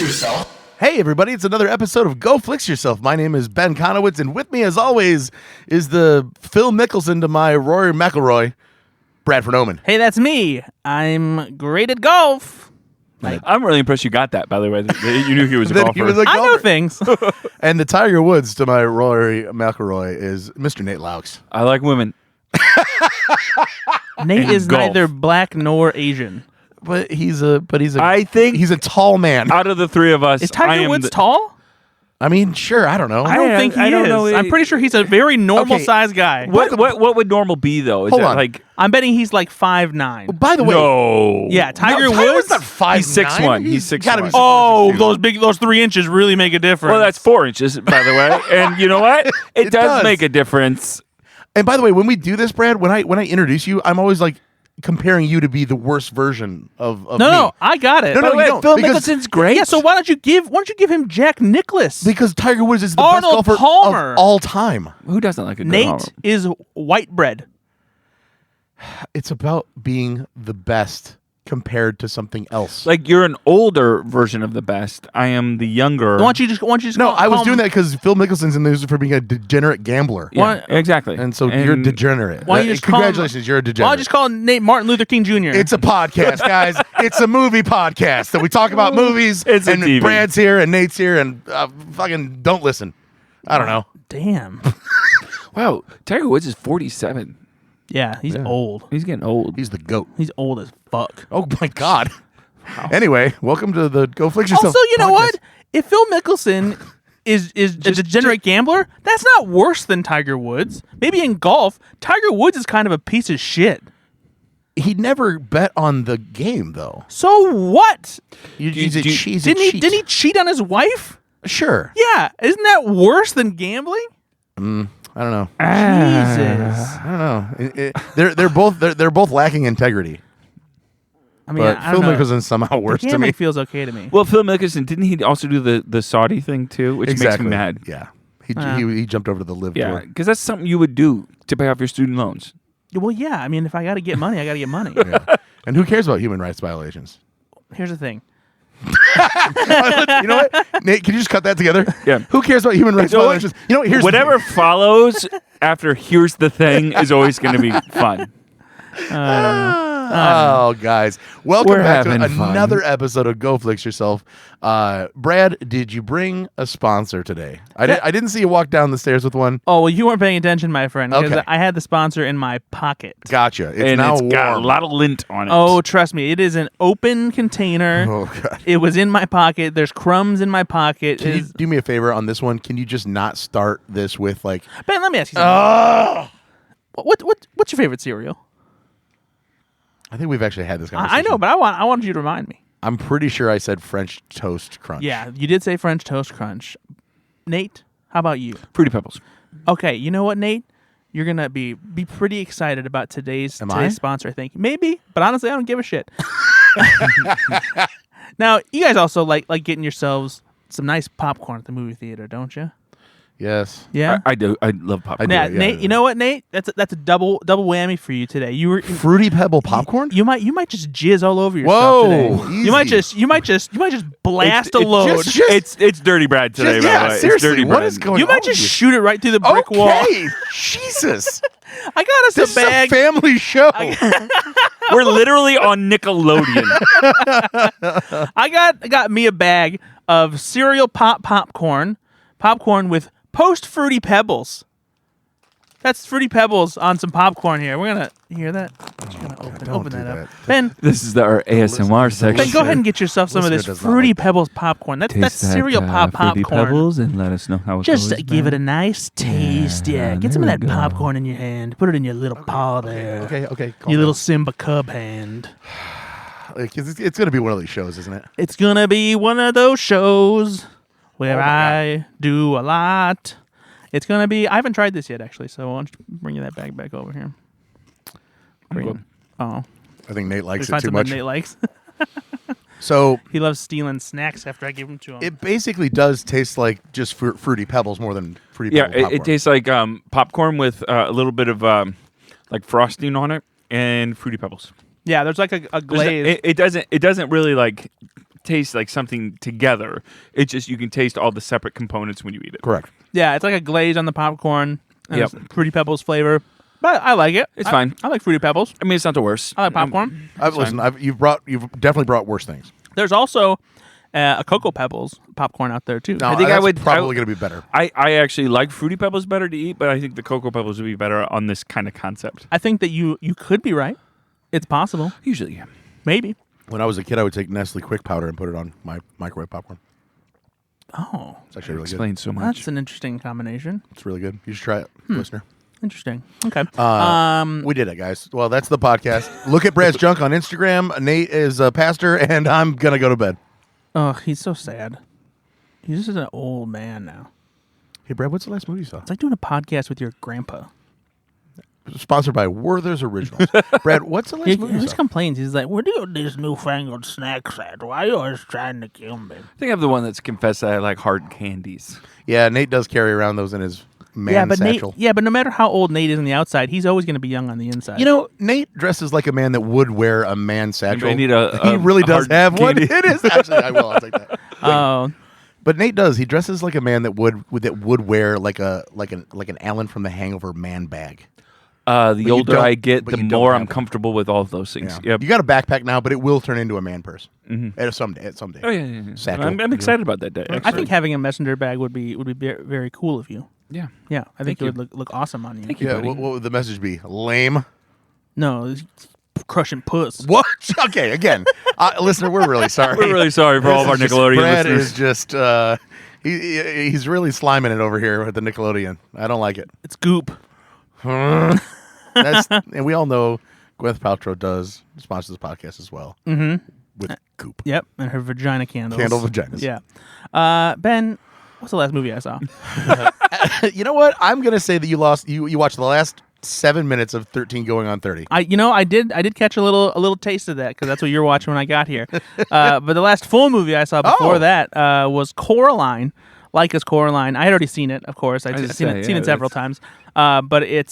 yourself. Hey everybody, it's another episode of Go Flix Yourself. My name is Ben Konowitz, and with me as always is the Phil Mickelson to my Rory McIlroy, Bradford Oman. Hey, that's me. I'm great at golf. I'm really impressed you got that, by the way. You knew he was a That golfer. he was a I know golfer. things. And the Tiger Woods to my Rory McIlroy is Mr. Nate Loucks. I like women. Nate is golf. neither black nor Asian. But he's I think he's a tall man. out of the three of us, Is I Tiger am Woods the- tall? I mean, sure, I don't know. I don't think he I don't is. know. I'm pretty sure he's a very normal Okay. sized guy. What would normal be though? Is Hold that on. like I'm betting he's like 5'9". By the way, no? Yeah, Tiger Tiger Woods. Woods not 5'9". He's 6'1". He's 6'1". gotta be Oh, 6'1". those 3 inches really make a difference. Well, that's 4 inches, by the way. And you know what? It does does. make a difference. And by the way, when we do this, Brad, when I introduce you, I'm always like comparing you to be the worst version of me. No, I got it. No, By the you way, don't, Phil because- Mickelson's great. Yeah, so why don't you give him Jack Nicklaus? Because Tiger Woods is the Arnold best golfer Palmer. of all time. Who doesn't like a good Nate homer? is white bread. It's about being the best compared to something else. Like you're an older version of the best. I am the younger. Why don't you just no, call- I was call doing him- that because Phil Mickelson's in the news for being a degenerate gambler. Yeah, Why- exactly. And so you're degenerate. Why don't you just call him- Congratulations, you're a degenerate. Why don't you just call Nate Martin Luther King Jr.? It's a podcast, guys. It's a movie podcast that we talk about movies. It's a and TV. Brad's here and Nate's here and fucking don't listen. I don't know. Damn. Wow, Tiger Woods is 47. Yeah, he's old. He's getting old. He's the GOAT. He's old as fuck. Oh my God. Anyway, welcome to the Go Flix Yourself Also, you know podcast. what? If Phil Mickelson is a degenerate gambler, that's not worse than Tiger Woods. Maybe in golf, Tiger Woods is kind of a piece of shit. He never bet on the game, though. So what? He's a cheat. Didn't he cheat on his wife? Sure. Yeah, isn't that worse than gambling? I don't know. Jesus. I don't know. They're both lacking integrity. I mean, But I Phil don't know. Mickelson's somehow worse to Gambling me. feels okay to me. Well, Phil Mickelson, didn't he also do the Saudi thing too, which makes me mad? Yeah. He jumped over to the live Yeah, tour. because that's something you would do to pay off your student loans. Well, yeah. I mean, if I got to get money, I got to get money. Yeah. And who cares about human rights violations? Here's the thing. You know what? Nate, can you just cut that together? Yeah. Who cares about human rights You know what? violations? You know what? Here's Whatever the thing. follows after "Here's the thing" is always going to be fun. Oh, guys. Welcome We're back to having fun. another episode of Go Flix Yourself. Brad, did you bring a sponsor today? I didn't see you walk down the stairs with one. Oh, well, you weren't paying attention, my friend, because Okay. I had the sponsor in my pocket. Gotcha. It's And now it's warm. got a lot of lint on it. Oh, trust me, it is an open container. Oh, God. It was in my pocket. There's crumbs in my pocket. Can you do me a favor on this one? Can you just not start this with like, Ben, let me ask you something. What's your favorite cereal? I think we've actually had this conversation. I know, but I wanted you to remind me. I'm pretty sure I said French Toast Crunch. Yeah, you did say French Toast Crunch. Nate, how about you? Fruity Pebbles. Okay, you know what, Nate? You're gonna be pretty excited about today's Am I? sponsor. I think maybe, but honestly, I don't give a shit. Now, you guys also like getting yourselves some nice popcorn at the movie theater, don't you? Yes. Yeah. I do. I love popcorn. I Yeah, do, Nate. You know what, Nate? That's a double whammy for you today. You were Fruity Pebble popcorn? You might just jizz all over yourself Whoa, today. easy. You might just blast It's- a load. It's dirty Brad today, by the yeah, way. seriously. It's dirty What Brad. is going You on? might just with shoot it right through the you? brick wall. Okay. Jesus. I got us This a bag. is a family show. We're literally on Nickelodeon. I got me a bag of cereal popcorn with post Fruity Pebbles. That's Fruity Pebbles on some popcorn here. We're gonna hear that. Just gonna open do that up. that. Ben, This is our ASMR section. Ben, go ahead and get yourself some of this Listener does not Fruity like that. Pebbles popcorn. That's Taste cereal that, Fruity popcorn. Pebbles and let us know how it Just goes. give it a man. nice taste. Yeah, get there some of we that go. popcorn in your hand. Put it in your little paw there. Okay. Your little Simba cub hand. Like, it's going to be one of these shows, isn't it? It's gonna be one of those shows where Oh my I do a lot. It's gonna be. I haven't tried this yet, actually. So why don't you bring that bag back over here? Good. Oh, I think Nate likes find it too something much. Nate likes. So He loves stealing snacks after I give them to him. it basically does taste like just Fruity Pebbles more than Fruity Yeah, Pebble popcorn. it tastes like popcorn with a little bit of like frosting on it and Fruity Pebbles. Yeah, there's like a glaze. It doesn't really like taste like something together. It's just you can taste all the separate components when you eat it. Correct. Yeah, it's like a glaze on the popcorn. And Yep. it's Fruity Pebbles flavor. But I like it. It's fine. I like Fruity Pebbles. I mean, it's not the worst. I like popcorn. You've definitely brought worse things. There's also a Cocoa Pebbles popcorn out there too. No, I think that's I would probably going to be better. I actually like Fruity Pebbles better to eat, but I think the Cocoa Pebbles would be better on this kind of concept. I think that you could be right. It's possible. Usually, yeah. Maybe. When I was a kid, I would take Nestle Quick Powder and put it on my microwave popcorn. Oh, It's actually really good. Explains so much. that's an interesting combination. It's really good. You should try it, listener. Interesting. Okay. We did it, guys. Well, that's the podcast. Look at Brad's junk on Instagram. Nate is a pastor, and I'm going to go to bed. Oh, he's so sad. He's just an old man now. Hey, Brad, what's the last movie you saw? It's like doing a podcast with your grandpa. Sponsored by Werther's Originals. Brad, what's the last He movie you always saw? complains. He's like, "Where do you get these newfangled snacks at? Why are you always trying to kill me?" I think I'm the one that's confessed that I like hard candies. Yeah, Nate does carry around those in his man satchel. But no matter how old Nate is on the outside, he's always going to be young on the inside. You know, Nate dresses like a man that would wear a man satchel. I need he really does hard have one. candy. It is actually. I'll take that. Oh, But Nate does. He dresses like a man that would wear like an Alan from The Hangover man bag. The you older don't- I get, but the you don't more have I'm one. comfortable with all of those things. Yeah. Yep. You got a backpack now, but it will turn into a man purse at someday. Oh yeah. Satchel. I'm excited about that day. I think actually. having a messenger bag would be very cool of you. Yeah. Yeah, I think Thank it would look awesome on you. Thank you. Yeah. buddy. What would the message be? Lame. No, it's crushing puss. What? Okay. Again, listener, we're really sorry. We're really sorry for all of our This is Nickelodeon Brad listeners. is just he's really sliming it over here with the Nickelodeon. I don't like it. It's goop. And we all know Gwyneth Paltrow does sponsor this podcast as well. Mm-hmm. With goop. Yep, and her vagina candles. Candle vaginas. Yeah. Ben, what's the last movie I saw? You know what? I'm gonna say that you watched the last 7 minutes of 13 going on 30. I did catch a little taste of that because that's what you were watching when I got here. But the last full movie I saw before that was Coraline. Leica's Coraline. I had already seen it, of course. I'd seen it several times. But it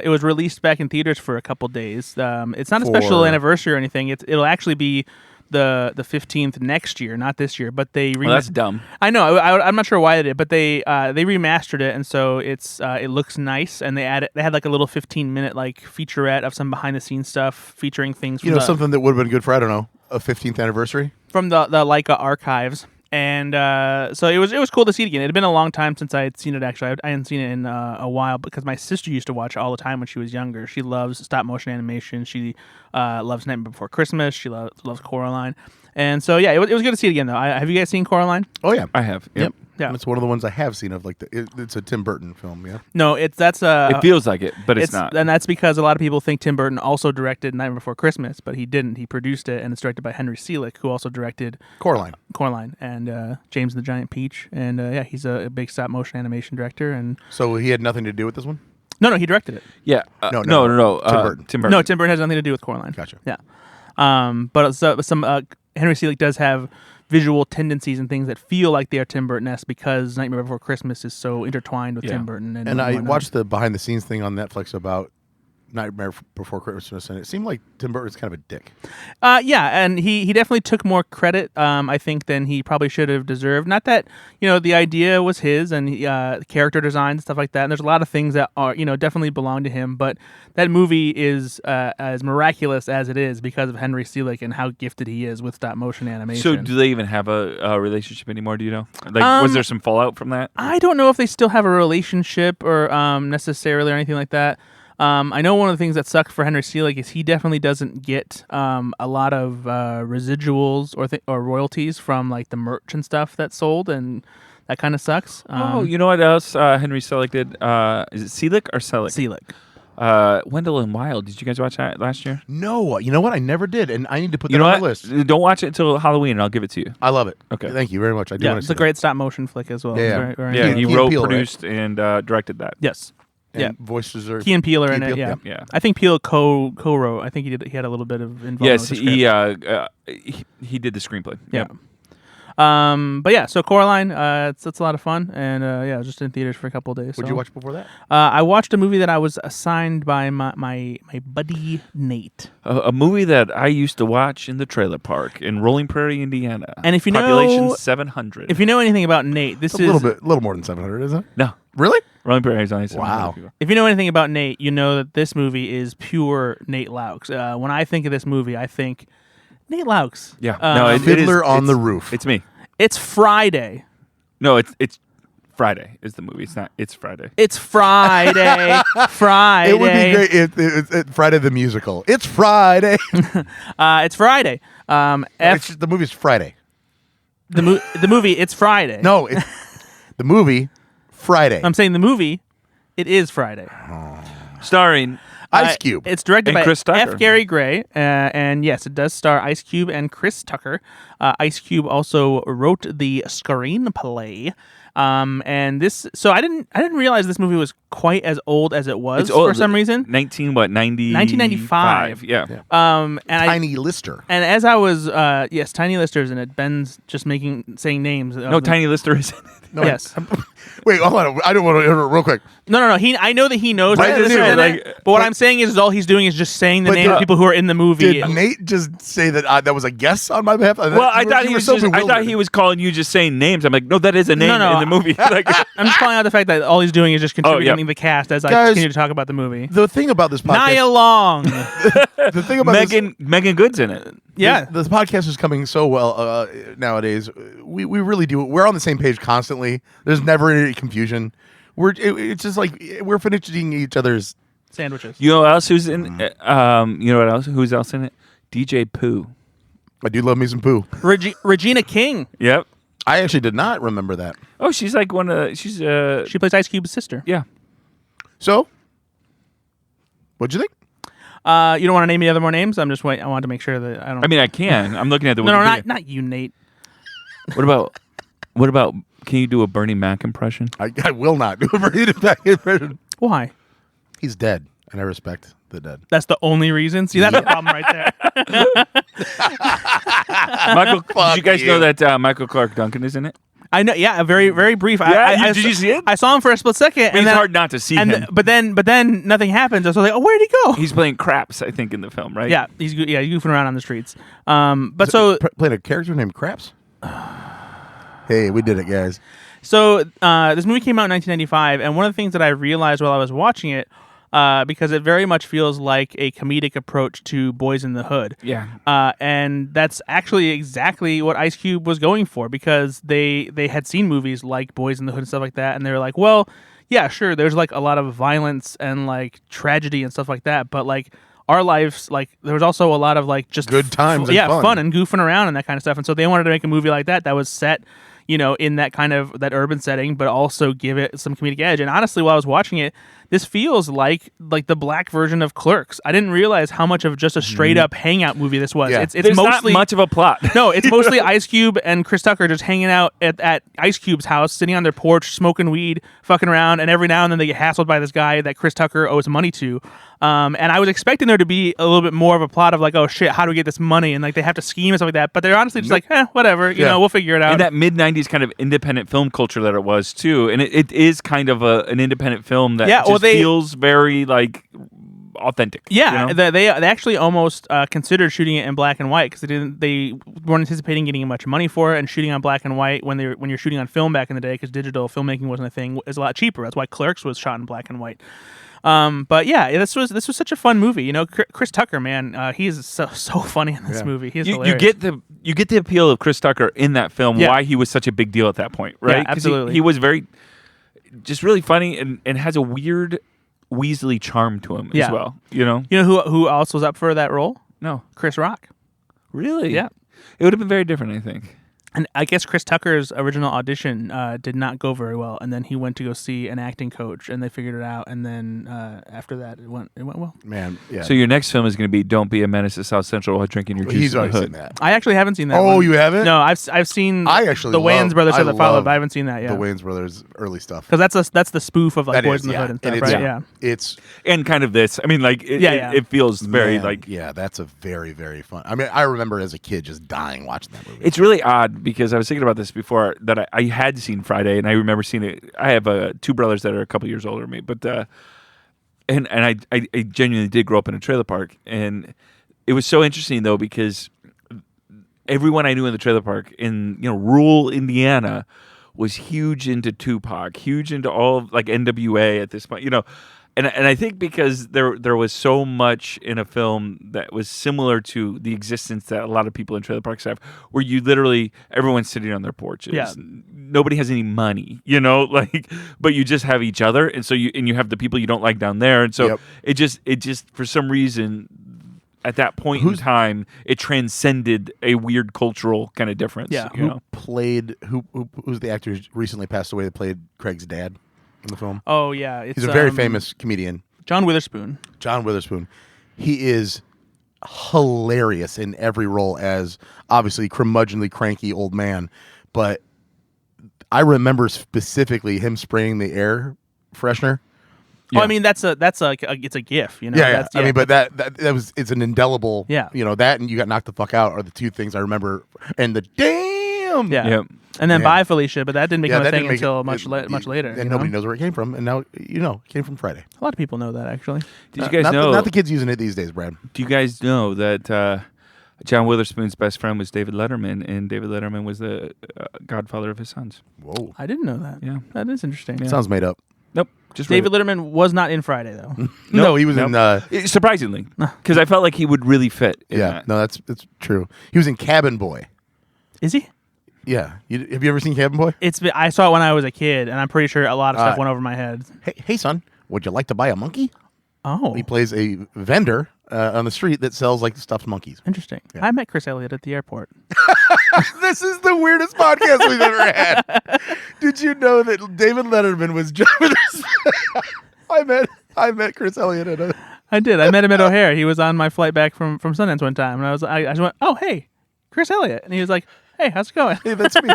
was released back in theaters for a couple days. It's not a special anniversary or anything. It'll actually be the 15th next year, not this year. But they that's dumb. I know. I'm not sure why they did, but they remastered it, and so it looks nice. And they had like a little 15-minute like featurette of some behind the scenes stuff featuring things. From Something that would have been good for, I don't know, a 15th anniversary from the Leica archives. And so it was cool to see it again. It had been a long time since I had seen it. Actually, I hadn't seen it in a while because my sister used to watch it all the time when she was younger. She loves stop motion animation. She loves Nightmare Before Christmas. She loves Coraline. And so yeah, it was good to see it again though. Have you guys seen Coraline? Oh yeah, I have. Yep. Yeah. It's one of the ones I have seen of it's a Tim Burton film. Yeah. No, It feels like it, but it's not. And that's because a lot of people think Tim Burton also directed Nightmare Before Christmas, but he didn't. He produced it, and it's directed by Henry Selick, who also directed Coraline and James and the Giant Peach. And he's a big stop motion animation director. And So he had nothing to do with this one. no, he directed it. Yeah. No. Tim Burton. Tim Burton. No, Tim Burton has nothing to do with Coraline. Gotcha. Yeah. But some Henry Selick does have visual tendencies and things that feel like they are Tim Burton-esque because Nightmare Before Christmas is so intertwined with Tim Burton. And I whatnot. watched the behind the scenes thing on Netflix about Nightmare Before Christmas, and it seemed like Tim Burton's kind of a dick. And he definitely took more credit, I think, than he probably should have deserved. Not that, the idea was his and character design and stuff like that. And there's a lot of things that are, definitely belong to him. But that movie is as miraculous as it is because of Henry Selick and how gifted he is with stop motion animation. So do they even have a relationship anymore? Do you know? Like, was there some fallout from that? I don't know if they still have a relationship or necessarily or anything like that. I know one of the things that sucked for Henry Selick is he definitely doesn't get a lot of residuals or royalties from like the merch and stuff that's sold, and that kind of sucks. You know what else Henry Selick did? Is it Selick or Selick? Selick. Wendell and Wild. Did you guys watch that last year? No, you know what? I never did, and I need to put You that know on what? my list. Don't watch it until Halloween, and I'll give it to you. I love it. Okay. Thank you very much. I do Yeah, want to it's see a great stop motion flick as well. Yeah, It's yeah. very, very Yeah, nice. he Key and wrote, Peele, right? produced, and directed that. Yes. And voices are Key and Peele are Key in and it. Peele, Yeah. yeah. I think Peele co-wrote. I think he had a little bit of involvement. Yes, with the script. he did the screenplay. Yeah. Yep. But yeah, so Coraline, it's a lot of fun, and I was just in theaters for a couple of days. What'd you watch before that? I watched a movie that I was assigned by my buddy Nate. A movie that I used to watch in the trailer park in Rolling Prairie, Indiana. And if you population know 700. If you know anything about Nate, this It's a little more than 700, isn't it? No, Really? Rolling Prairie is only 700 Wow. people. If you know anything about Nate, you know that this movie is pure Nate Loucks. When I think of this movie, I think Nate Loucks. Yeah, Fiddler on the Roof. It's me. It's Friday. No, it's Friday is the movie. It's Friday. It's Friday. Friday. It would be great if it's Friday the musical. It's Friday. It's Friday. The movie's Friday. The movie. It's Friday. No, it's the movie Friday. I'm saying the movie. It is Friday. Starring Ice Cube. It's directed And by Chris Tucker. F. Gary Gray, and yes, it does star Ice Cube and Chris Tucker. Ice Cube also wrote the screenplay. And this, so I didn't realize this movie was quite as old as it was It's old. for some reason. 1995. Yeah. And Tiny Lister. and as I was, yes, Tiny Lister's in it. Ben's just saying names. No, Tiny Lister is in it. No, Yes. Wait, hold on. I don't want to interrupt real quick. No. I know that he knows Right, Tiny Lister's yeah, in like- it. But what I'm saying is all he's doing is just saying the But names of people who are in the movie. Did Nate just say that that was a guess on my behalf? Well, I thought he was calling you just saying names. I'm like, no, that is a name No, in the movie. Like, I'm just calling out the fact that all he's doing is just contributing yeah. the cast as I Guys, continue to talk about the movie. The thing about this podcast. Nia Long. The thing about Megan Good's in it. Yeah. This podcast is coming so well nowadays. We really do. We're on the same page constantly. There's never any confusion. It's just like we're finishing each other's. Sandwiches. You know what else who's in? You know what else? Who's else in it? DJ Pooh. I do love me some poo. Regina King. Yep. I actually did not remember that. Oh, she's like one of. She's She plays Ice Cube's sister. yeah. So, what'd you think? You don't want to name any other more names? I'm just waiting. I wanted to make sure that I don't. I mean, I can. I'm looking at the. no, Wikipedia. not you, Nate. What about? Can you do a Bernie Mac impression? I will not do a Bernie Mac impression. Why? He's dead, and I respect the dead. That's the only reason. See, that's the problem right there. Michael, did you guys know that Michael Clark Duncan is in it? I know. Yeah, very very brief. Yeah, did you see it? I saw him for a split second, and It's then, hard not to see him. But then nothing happens. I was like, oh, where'd he go? He's playing craps, I think, in the film, right? Yeah, he's goofing around on the streets. But so Playing a character named Craps. Hey, we did it, guys. So this movie came out in 1995, and one of the things that I realized while I was watching it, because it very much feels like a comedic approach to Boys in the Hood. Yeah. And that's actually exactly what Ice Cube was going for, because they had seen movies like Boys in the Hood and stuff like that, and they were like, well, yeah, sure, there's like a lot of violence and like tragedy and stuff like that, but like our lives, like there was also a lot of like just Good times and fun. fun and goofing around and that kind of stuff. And so they wanted to make a movie like that was set, in that kind of that urban setting, but also give it some comedic edge. And honestly, while I was watching it, this feels like the black version of Clerks. I didn't realize how much of just a straight up hangout movie this was. Yeah. It's There's mostly not much of a plot. no, it's mostly Ice Cube and Chris Tucker just hanging out at Ice Cube's house, sitting on their porch, smoking weed, fucking around, and every now and then they get hassled by this guy that Chris Tucker owes money to. And I was expecting there to be a little bit more of a plot of like, oh shit, how do we get this money? And like they have to scheme and stuff like that. But they're honestly just like, whatever, we'll figure it out. In that mid-'90s kind of independent film culture that it was, too. And it is kind of an independent film that feels very, like, authentic. Yeah, they actually almost considered shooting it in black and white because they weren't anticipating getting much money for it, and shooting on black and white when you're shooting on film back in the day, because digital filmmaking wasn't a thing, is a lot cheaper. That's why Clerks was shot in black and white. But yeah, this was such a fun movie. Chris Tucker, man, he is so funny in this movie. He's hilarious. You get the appeal of Chris Tucker in that film. Yeah. Why he was such a big deal at that point, right? Yeah, absolutely. He was just really funny and has a weird Weasley charm to him as well. You know who else was up for that role? No, Chris Rock. really? Yeah. It would have been very different, I think. And I guess Chris Tucker's original audition did not go very well, and then he went to go see an acting coach, and they figured it out. And then after that, it went well. Man, yeah. So your next film is going to be "Don't Be a Menace to South Central while drinking your juice He's in the already hood." seen that. I actually haven't seen that. Oh, one. you haven't? No, I've seen. I actually the Wayans brothers I that followed, love but I haven't seen that yet. The Wayans brothers early stuff. Because that's the spoof of like That Boys is, in the yeah. Hood and And stuff, it's, right? Yeah. It's And kind of this. I mean, like it feels very man, like yeah. That's a very very fun. I mean, I remember as a kid just dying watching that movie. it's really odd because I was thinking about this before that I had seen Friday, and I remember seeing it. I have two brothers that are a couple years older than me, but and I genuinely did grow up in a trailer park, and it was so interesting though because everyone I knew in the trailer park in rural Indiana was huge into Tupac, huge into all of, like NWA at this point, And I think because there was so much in a film that was similar to the existence that a lot of people in trailer parks have, where you literally everyone's sitting on their porches. Yeah. Nobody has any money, but you just have each other, and so you have the people you don't like down there, and so it just for some reason at that point in time it transcended a weird cultural kind of difference. Yeah. Who's the actor who recently passed away that played Craig's dad in the film? Oh yeah, he's a very famous comedian. John Witherspoon. He is hilarious in every role as obviously curmudgeonly, cranky old man. But I remember specifically him spraying the air freshener. Yeah. Oh, I mean it's a GIF, Yeah. I mean, but it's an indelible. Yeah. That and You Got Knocked the Fuck Out are the two things I remember. And the damn. Yeah. Yep. And then Bye Felicia, but that didn't become a thing until much later. later. And nobody knows where it came from. And now, it came from Friday. A lot of people know that, actually. Did you guys know? Not the kids using it these days, Brad. Do you guys know that John Witherspoon's best friend was David Letterman, and David Letterman was the godfather of his sons? Whoa. I didn't know that. Yeah. That is interesting. Yeah. Sounds made up. Nope. Just David Letterman was not in Friday, though. No, he was in... surprisingly. Because I felt like he would really fit in that. No, that's true. He was in Cabin Boy. Is he? Yeah. Have you ever seen Cabin Boy? I saw it when I was a kid, and I'm pretty sure a lot of stuff went over my head. Hey, son, would you like to buy a monkey? Oh. He plays a vendor on the street that sells like stuffed monkeys. Interesting. Yeah. I met Chris Elliott at the airport. This is the weirdest podcast we've ever had. Did you know that David Letterman was John Witherspoon? I met Chris Elliott at a... I did. I met him at O'Hare. He was on my flight back from Sundance one time, and I just went, "Oh, hey, Chris Elliott," and he was like, "Hey, how's it going?" Hey, that's me.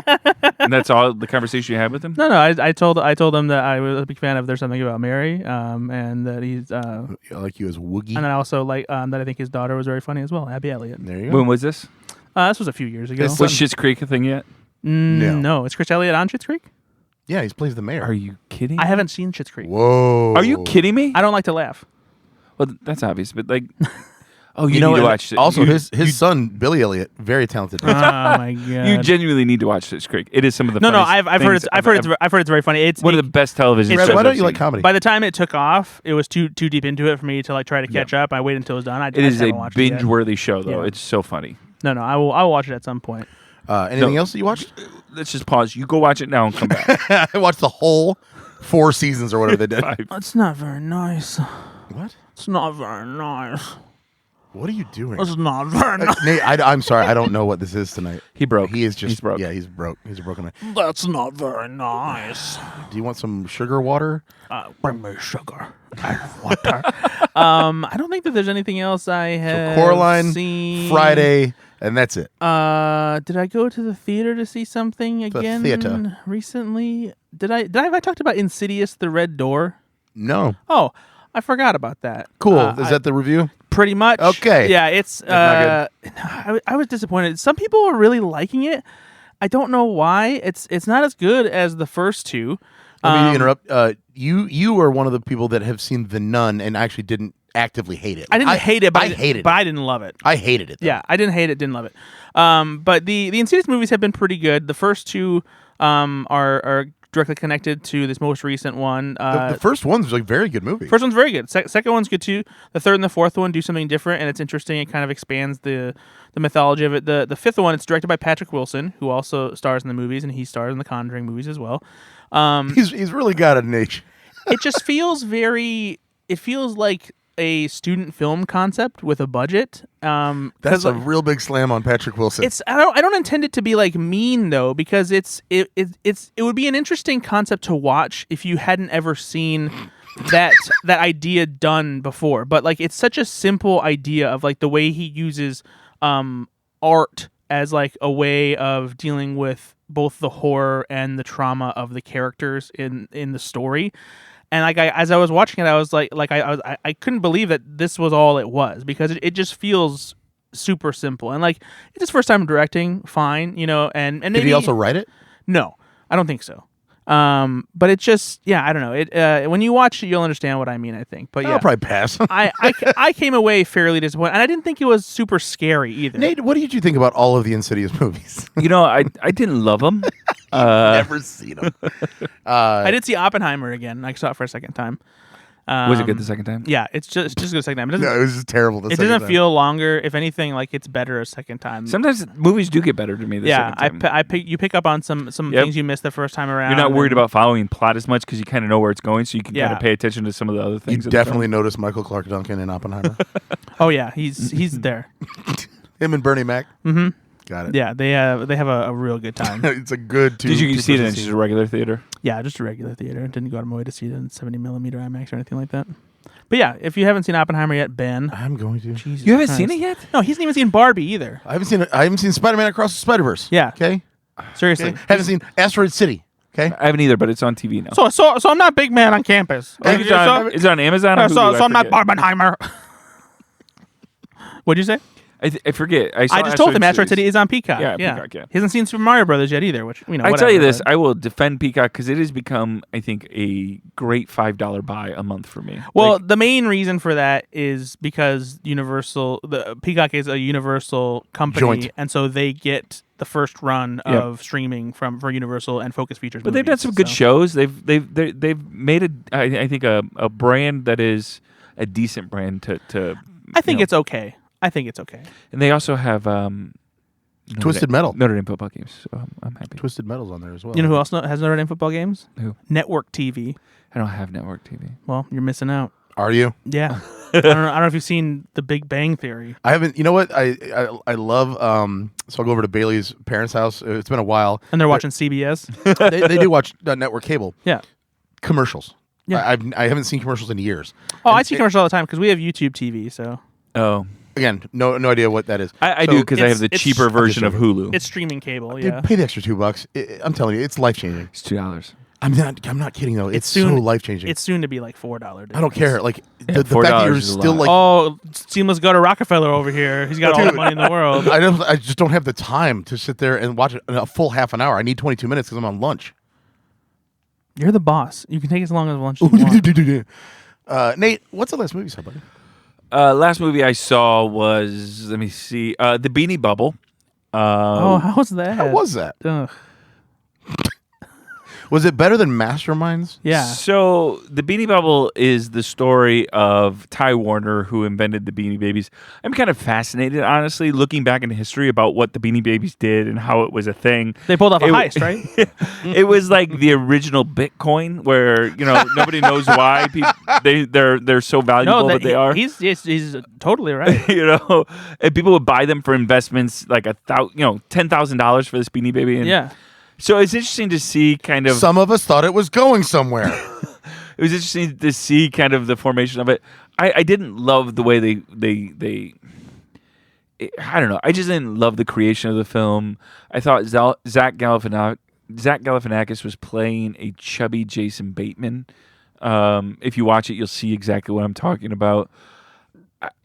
And that's all the conversation you had with him? No. I told him that I was a big fan of There's Something About Mary, and that he's I like you as Woogie. and I also like that I think his daughter was very funny as well, Abby Elliott. There you go. When was this? This was a few years ago. Was Schitt's Creek a thing yet? No. It's Chris Elliott on Schitt's Creek. Yeah, he plays the mayor. Are you kidding? I haven't seen Schitt's Creek. Whoa. Are you kidding me? I don't like to laugh. Well, that's obvious, but like... Oh, you know need to what? watch it. Also, his son, Billy Elliot, very talented. Oh my god! You genuinely need to watch Schitt's Creek. It is some of the No. funniest I've heard things it's very funny. It's one of the best television Brad, shows. why I've don't you seen. like comedy? By the time it took off, it was too deep into it for me to like try to catch up. I waited until it was done. It is a binge-worthy show, though. Yeah. It's so funny. No, I will watch it at some point. Anything else that you watched? Let's just pause. You go watch it now and come back. I watched the whole 4 seasons or whatever they did. It's not very nice. What? It's not very nice. What are you doing? It's not very nice. Nate, I'm sorry. I don't know what this is tonight. He broke. He is just... He's broke. Yeah, he's broke. He's a broken man. That's not very nice. Do you want some sugar water? Bring me sugar and water. I don't think that there's anything else I have Coraline, seen. Friday, and that's it. Did I go to the theater to see something again theater. recently? Have I talked about Insidious: The Red Door? No. Oh, I forgot about that. Cool. Is that the review? Pretty much. Okay. Yeah, it's. That's I was disappointed. Some people are really liking it. I don't know why. It's not as good as the first two. Let me interrupt. You are one of the people that have seen The Nun and actually didn't actively hate it. I didn't hate it, but I hated it. But I didn't love it. I hated it, though. Yeah, I didn't hate it, didn't love it. But the Insidious movies have been pretty good. The first two are directly connected to this most recent one. The first one's a very good movie. First one's very good. Second one's good too. The third and the fourth one do something different, and it's interesting. It kind of expands the mythology of it. The fifth one, it's directed by Patrick Wilson, who also stars in the movies, and he stars in the Conjuring movies as well. He's really got a niche. It just feels it feels like a student film concept with a budget. That's a real big slam on Patrick Wilson. I don't intend it to be like mean though, because it would be an interesting concept to watch if you hadn't ever seen that idea done before. But like it's such a simple idea of like the way he uses art as like a way of dealing with both the horror and the trauma of the characters in the story. And like as I was watching it, I was like I couldn't believe that this was all it was, because it just feels super simple. And like it's his first time directing, fine, and Did maybe he also write it? No, I don't think so. But it's just, I don't know. It when you watch it, you'll understand what I mean, I think. But yeah, I'll probably pass. I came away fairly disappointed, and I didn't think it was super scary either. Nate, what did you think about all of the Insidious movies? I didn't love them. Never seen them. I did see Oppenheimer again. I saw it for a second time. Was it good the second time? Yeah, it's just good the second time. It doesn't, No, it was just terrible. it doesn't feel longer. If anything, like it's better a second time. Sometimes movies do get better to me the yeah, second time. you pick up on some things you missed the first time around. You're not worried about following plot as much because you kind of know where it's going, so you can kind of pay attention to some of the other You things. definitely noticed Michael Clark Duncan in Oppenheimer. Oh yeah, he's there. Him and Bernie Mac. Mm-hmm. Got it. Yeah, they have a real good time. It's a good two. Did you see it in two-person just scene. a regular theater? Yeah, just a regular theater. Didn't go out of my way to see it in 70mm IMAX or anything like that. But yeah, if you haven't seen Oppenheimer yet, Ben. I'm going to. Jesus You haven't Christ. seen it yet? No, he hasn't even seen Barbie either. I haven't seen Spider-Man Across the Spider-Verse. Yeah. Okay. Seriously. Haven't seen Asteroid City. Okay. I haven't either, but it's on TV now. So I'm not big man on campus. Is it on Amazon? Or So Hulu? I I'm not forget. Barbenheimer. What'd you say? I forget. I just told him Asteroid City is on Peacock. Yeah, Peacock, yeah. He hasn't seen Super Mario Brothers yet either, which I whatever, tell you this, but- I will defend Peacock because it has become, I think, a great $5 buy a month for me. Well, Like, the main reason for that is because the Peacock is a Universal company, Joint. and so they get the first run of streaming for Universal and Focus Features. but they've done some good shows. They've made I think a brand that is a decent brand to I think it's okay. and they also have Twisted Metal. Notre Dame football games. So I'm happy. Twisted Metal's on there as well. You know who else has Notre Dame football games? Who? Network TV. I don't have network TV. Well, you're missing out. Are you? Yeah. I don't know if you've seen The Big Bang Theory. I haven't. You know what? I love. So I'll go over to Bailey's parents' house. It's been a while. And they're watching CBS. They do watch network cable Yeah. commercials. Yeah. I haven't seen commercials in years. Oh, I see commercials all the time because we have YouTube TV. So Oh, Again, no idea what that is. I So do because I have the it's- cheaper version of Hulu. it's streaming cable. Dude, Yeah. pay the extra $2. I'm telling you, it's life changing. It's $2. I'm not kidding though. It's so soon- life changing. It's soon to be like $4. I don't care. Like the fact $4 that you're is a still lot. like. Oh, seamless go to Rockefeller over here. He's got all the Dude. money in the world. I just don't have the time to sit there and watch it in a full half an hour. I need 22 minutes because I'm on lunch. You're the boss. You can take as long as lunch as you want. Nate, what's the last movie you saw, buddy? Last movie I saw was, let me see, The Beanie Bubble. Oh, how was that? How was that? Ugh. Was it better than Masterminds? Yeah. So the Beanie Bubble is the story of Ty Warner, who invented the Beanie Babies. I'm kind of fascinated, honestly, looking back in history about what the Beanie Babies did and how it was a thing. They pulled off a It- heist, right? It was like the original Bitcoin, where nobody knows why they're so valuable, but they are. He's totally right. And people would buy them for investments, like $10,000 for this Beanie Baby. And Yeah. So it's interesting to see kind of. Some of us thought it was going somewhere. It was interesting to see kind of the formation of it. I didn't love the way they I don't know. I just didn't love the creation of the film. I thought Zach Galifianakis was playing a chubby Jason Bateman. If you watch it, you'll see exactly what I'm talking about.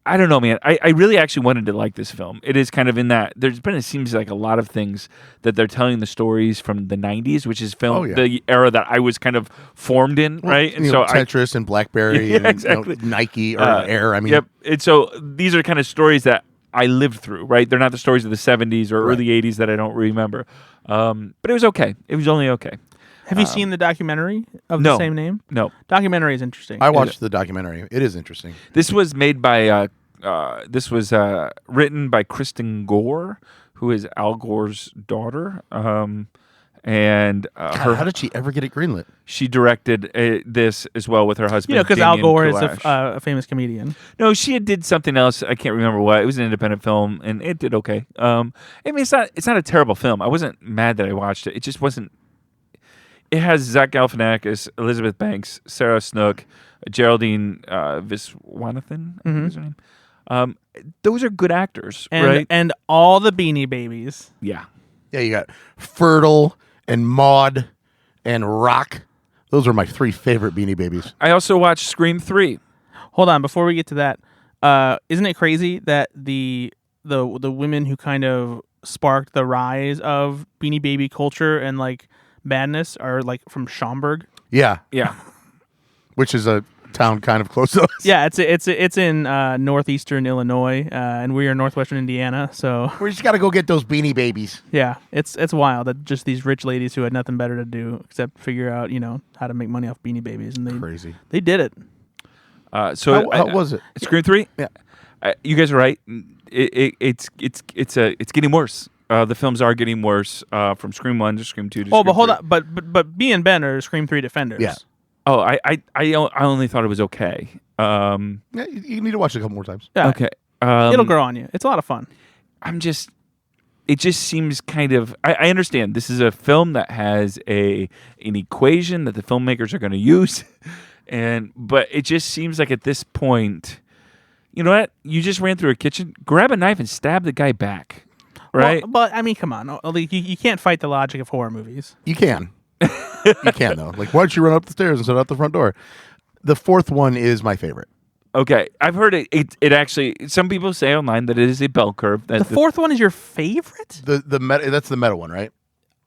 I don't know, man. I really actually wanted to like this film. It is kind of in that it seems like a lot of things that they're telling the stories from the 90s, which is the era that I was kind of formed in, right? And so Tetris and BlackBerry Yeah, and exactly. Nike or Air. I mean, yep. And so these are kind of stories that I lived through, right? They're not the stories of the 70s or early 80s that I don't remember. But it was okay. It was only okay. Have you seen the documentary of the no. same name? No. Documentary is interesting. I watched the documentary. It is interesting. This was made by written by Kristen Gore, who is Al Gore's daughter. And God, how did she ever get it greenlit? she directed this as well with her husband. because Al Damien Gore is Kulash. a famous comedian. No, she did something else. I can't remember what. It was an independent film, and it did okay. I mean, it's not a terrible film. I wasn't mad that I watched it. It just wasn't. It has Zach Galifianakis, Elizabeth Banks, Sarah Snook, Geraldine Viswanathan. I think is her name. Those are good actors, right? And all the Beanie Babies. Yeah. Yeah, you got Fertile and Maud and Rock. Those are my three favorite Beanie Babies. I also watched Scream 3. Hold on, before we get to that, isn't it crazy that the the women who kind of sparked the rise of Beanie Baby culture and like madness are like from Schaumburg. Yeah, Yeah. which is a town kind of close to us. Yeah, it's in northeastern Illinois, and we are northwestern Indiana. So We just got to go get those Beanie Babies. yeah, it's wild that just these rich ladies who had nothing better to do except figure out how to make money off Beanie Babies, and Crazy. they did it. So How was it? Scream 3? Yeah. You guys are right. It's getting worse. The films are getting worse from Scream 1 to Scream 2 to Oh, Scream but hold 3. on, but B and Ben are Scream 3 defenders. Yeah. Oh, I only thought it was okay. Yeah, you need to watch it a couple more times. Yeah, Okay. it'll grow on you. It's a lot of fun. It just seems kind of. I understand this is a film that has an equation that the filmmakers are going to use, but it just seems like at this point, you know what? You just ran through a kitchen, grab a knife and stab the guy back, right? Well, but I mean, come on, like, you can't fight the logic of horror movies. You can. You can, though. Like, why don't you run up the stairs instead of out the front door? The fourth one is my favorite. Okay, I've heard it actually. Some people say online that it is a bell curve. That The fourth one is your favorite? The meta, that's the meta one, right?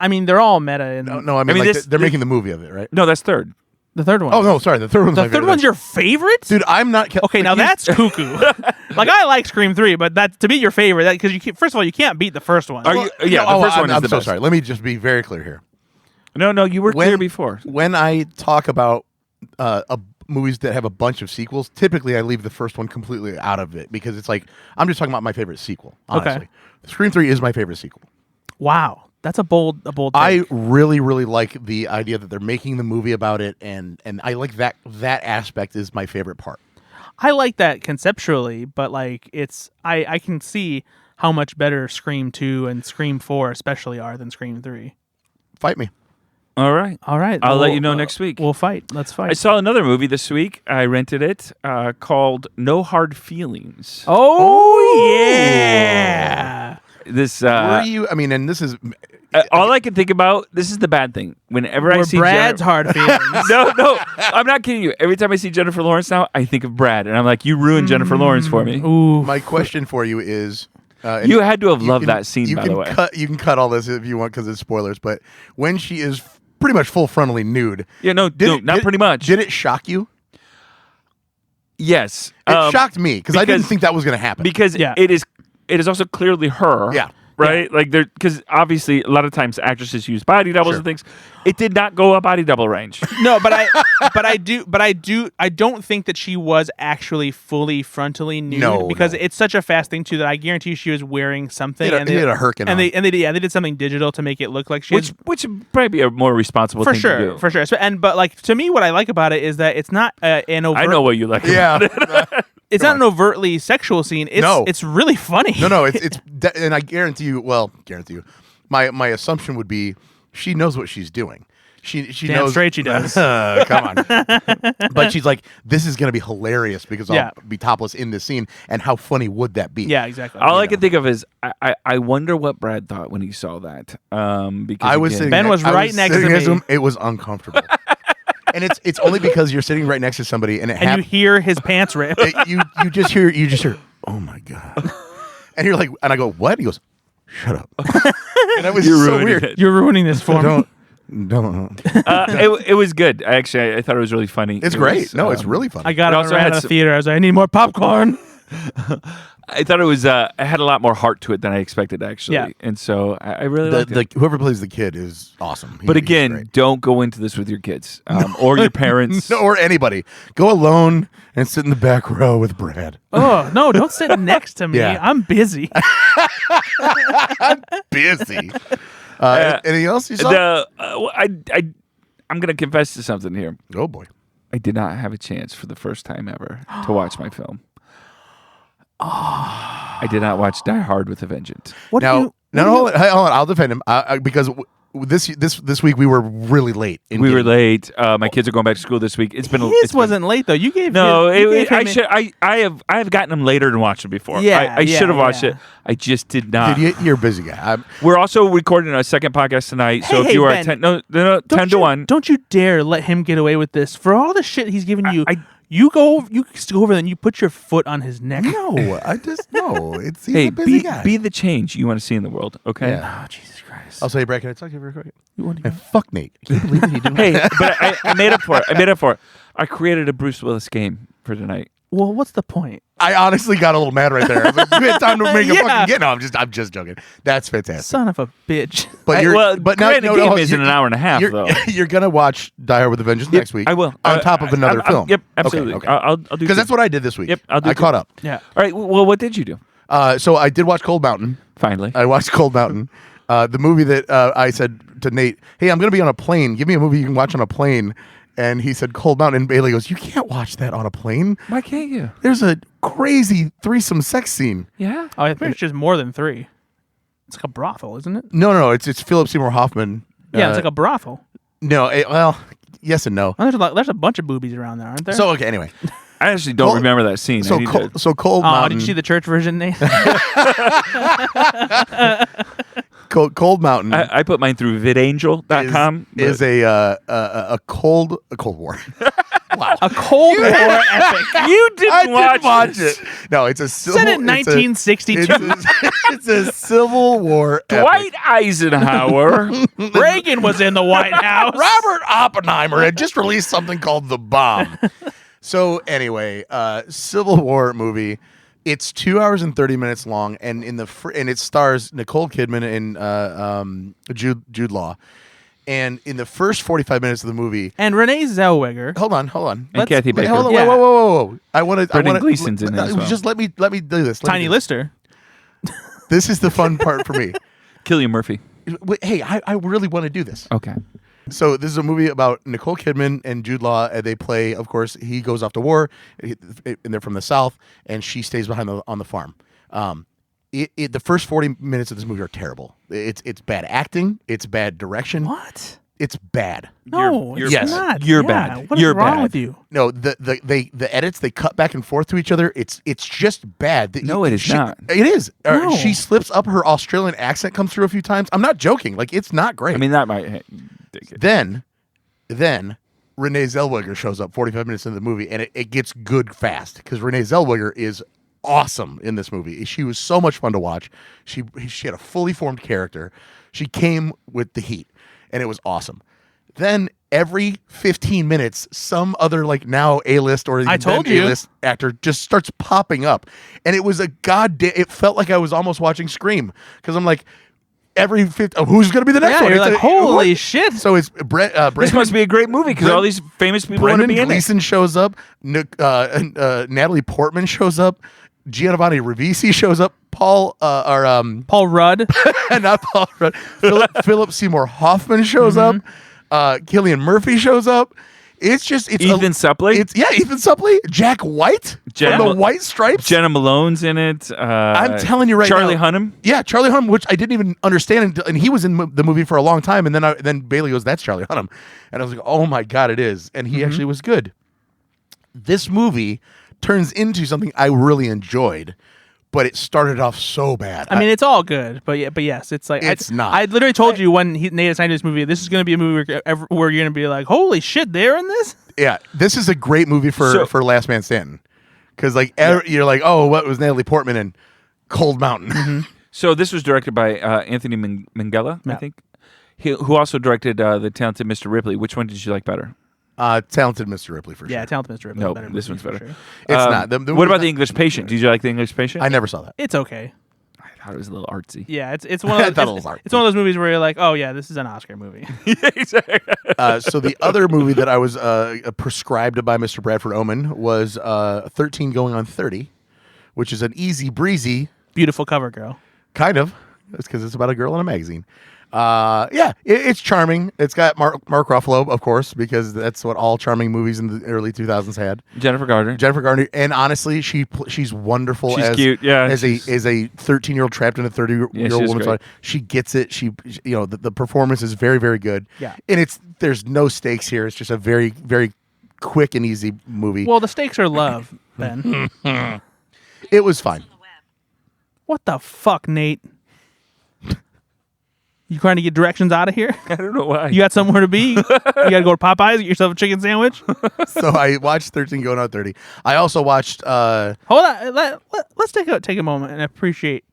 I mean, they're all meta. And No, I mean, this- they're making the movie of it, right? No, that's third. the third one. Oh no, sorry, the third one's the my third favorite. one's your favorite? Dude, I'm not. Okay, now that's cuckoo. Like, I like Scream 3, but that to be your favorite, because first of all, you can't beat the first one. Are you? Yeah, the first one is I'm the so best. sorry. Let me just be very clear here. No, you were clear before. When I talk about movies that have a bunch of sequels, typically I leave the first one completely out of it because it's like I'm just talking about my favorite sequel. Honestly, Okay. Scream 3 is my favorite sequel. Wow, that's a bold take. I really, really like the idea that they're making the movie about it, and I like that aspect is my favorite part. I like that conceptually, but like I can see how much better Scream 2 and Scream 4 especially are than Scream 3. Fight me. All right. All right. I'll let you know next week. We'll fight. Let's fight. I saw another movie this week. I rented it called No Hard Feelings. Oh, yeah. This Were you? I mean, and this is all I can think about. This is the bad thing. Whenever I We're see Brad's hard feelings. no, I'm not kidding you. Every time I see Jennifer Lawrence now, I think of Brad, and I'm like, you ruined Jennifer Lawrence for me. Ooh. my question for you is. And You had to have you loved can- that scene, you by can the way. You can cut all this if you want because it's spoilers. But when she is pretty much full frontally nude, Yeah, no, not pretty much. Did it shock you? Yes, It shocked me because I didn't because- think that was going to happen. because Yeah. it is also clearly her. Yeah. Right, like there, because obviously a lot of times actresses use body doubles Sure. and things. It did not go a body double range. No, but I don't think that she was actually fully frontally nude because it's such a fast thing too that I guarantee she was wearing something. He had a Herkin and on. they did something digital to make it look like she which would probably be a more responsible for thing sure, to do. for sure. But like to me, what I like about it is that it's not an overt. I know what you like. Yeah. It's not an overtly sexual scene. It's really funny. No, and I guarantee you. Well, guarantee you. My assumption would be she knows what she's doing. She Damn knows. straight she does. Come on. But she's like, this is going to be hilarious because Yeah. I'll be topless in this scene, and how funny would that be? Yeah, exactly. All I can think of is I wonder what Brad thought when he saw that. Because I was again, sitting. Ben was I right next to sitting me. him. It was uncomfortable, and it's only because you're sitting right next to somebody, and and you hear his pants rip. you just hear oh my god, and you're like, and I go, what? He goes, shut up, and that was You're so ruining weird. it. You're ruining this for me. Don't. it was good. I thought it was really funny. It's It great. was, No, it's really fun. I got It it also right had out of some- the theater. I was like, I need more popcorn. I thought it was. It had a lot more heart to it than I expected, actually. Yeah. And so I really liked it. whoever plays the kid is awesome. But He's again, great. don't go into this with your kids or your parents. no, or anybody. Go alone and sit in the back row with Brad. Oh no! Don't sit next to me. Yeah. I'm busy. Busy. Anything else you saw? I'm going to confess to something here. Oh boy. I did not have a chance for the first time ever to watch my film. I did not watch Die Hard with a Vengeance. What do you? Hold on. I'll defend him because this week we were really late. We were late. My kids are going back to school this week. It's been. His it's been- wasn't late though. You gave No, his, you gave I him should. I have gotten them later and watched them before. Yeah, I should have yeah, watched yeah. it. I just did not. Dude, you're a busy guy. We're also recording a second podcast tonight. So Hey, if you are Ben, 10 to 1. Don't you dare let him get away with this for all the shit he's giving you. You go over there and you put your foot on his neck. No, I just no. It's he's Hey, a busy guy. be the change you want to see in the world, okay? Yeah. Oh, Jesus Christ. I'll say, Brad, can I talk to you real quick? You want to Man, fuck Nate. Can you believe that he didn't? Hey, but I made up for it. I created a Bruce Willis game for tonight. Well, what's the point? I honestly got a little mad right there. I was like, you had time to make a Yeah. fucking get. No, I'm just joking. That's fantastic. Son of a bitch. But But now the game isn't an hour and a half, you're, though. You're gonna watch Die Hard with a Vengeance next week. I will. On top of another film. Yep, absolutely. Okay. I'll do Because that's what I did this week. Yep, I'll do I caught up. Yeah. All right. Well, what did you do? So I did watch Cold Mountain. Finally. I watched Cold Mountain. The movie that I said to Nate, hey, I'm going to be on a plane. Give me a movie you can watch on a plane. And he said Cold Mountain. And Bailey goes, you can't watch that on a plane. Why can't you? There's a crazy threesome sex scene. Yeah. Oh, I think it's just more than 3. It's like a brothel, isn't it? No. It's Philip Seymour Hoffman. Yeah, it's like a brothel. No, well, yes and no. Oh, there's a bunch of boobies around there, aren't there? So, okay, anyway. I actually don't remember that scene. So Cold Mountain. Did you see the church version, Nate? Cold Mountain. I put mine through vidangel.com. is a Cold War. Wow. A Cold War epic. You didn't watch it. No, it's a civil. Set in 1962. It's a Civil War. Dwight Eisenhower. Reagan was in the White House. Robert Oppenheimer had just released something called The Bomb. So anyway, Civil War movie. It's 2 hours and 30 minutes long, and and it stars Nicole Kidman and Jude Law. And in the first 45 minutes of the movie, And Renee Zellweger. hold on. And Kathy Baker. Hold on, Yeah. whoa. I want to. Brendan Gleeson's in it as well. Just let me do this. Tiny Lister. This is the fun part for me. Cillian Murphy. Wait, hey, I really want to do this. Okay. So this is a movie about Nicole Kidman and Jude Law. And they play, of course, he goes off to war, and they're from the South, and she stays behind on the farm. The first 40 minutes of this movie are terrible. It's bad acting. It's bad direction. What? It's bad. No, You're- it's yes, not. you're Yeah, bad. What is You're wrong bad. with you? No, the edits, they cut back and forth to each other. It's just bad. No, it is not. It is. No. She slips up. Her Australian accent comes through a few times. I'm not joking. Like, it's not great. I mean, that might. Then Renee Zellweger shows up 45 minutes into the movie, and it gets good fast because Renee Zellweger is awesome in this movie. She was so much fun to watch. She had a fully formed character. She came with the heat, and it was awesome. Then every 15 minutes, some other now A-list or I told you. A-list actor just starts popping up, and it was a goddamn. It felt like I was almost watching Scream because I'm like, every 50, who's going to be the next Yeah, one? you're It's like, holy shit. So it's This must be a great movie because all these famous people want to Brendan be in it. Gleeson shows up. Natalie Portman shows up. Giovanni Ribisi shows up. Paul Rudd. Not Paul Rudd. Philip Seymour Hoffman shows up. Cillian Murphy shows up. It's Ethan Suplee? Ethan Suplee. Jack White from the White Stripes. Jenna Malone's in it. I'm telling you right Charlie now. Hunnam. Yeah, Charlie Hunnam, which I didn't even understand, and he was in the movie for a long time. And then Bailey goes, "That's Charlie Hunnam," and I was like, "Oh my god, it is!" And he actually was good. This movie turns into something I really enjoyed, but it started off so bad. I mean, it's all good, but yes, it's like It's not. I literally told you when Nate assigned this movie, this is going to be a movie where you're going to be like, "Holy shit, they're in this!" Yeah, this is a great movie for Last Man Standing, because you're like, oh, what was Natalie Portman in Cold Mountain? So this was directed by Anthony Minghella, I think, who also directed The Talented Mr. Ripley. Which one did you like better? Talented Mr. Ripley for sure. Yeah, Talented Mr. Ripley. No, better this movie one's for better. sure. It's not. What about The English Patient? Did you like The English Patient? I never saw that. It's okay. I thought it was a little artsy. Yeah, it's one of those. It's one of those movies where you're like, "Oh yeah, this is an Oscar movie." So the other movie that I was prescribed by Mr. Bradford Oman was 13 Going on 30, which is an easy breezy Beautiful cover girl. kind of. It's because it's about a girl in a magazine. It's charming. It's got Mark Ruffalo, of course, because that's what all charming movies in the early 2000s had. Jennifer Garner, and honestly, she's wonderful. She's as cute, yeah. As a 13-year-old trapped in a 30-year-old she's woman's great. body. She gets it. The performance is very, very good. Yeah. And there's no stakes here. It's just a very, very quick and easy movie. Well, the stakes are love, Ben. It was fine. What the fuck, Nate? You trying to get directions out of here? I don't know why. You got somewhere to be? You got to go to Popeyes, get yourself a chicken sandwich? So I watched 13 going on 30. I also watched. Hold on. Let's take a moment and appreciate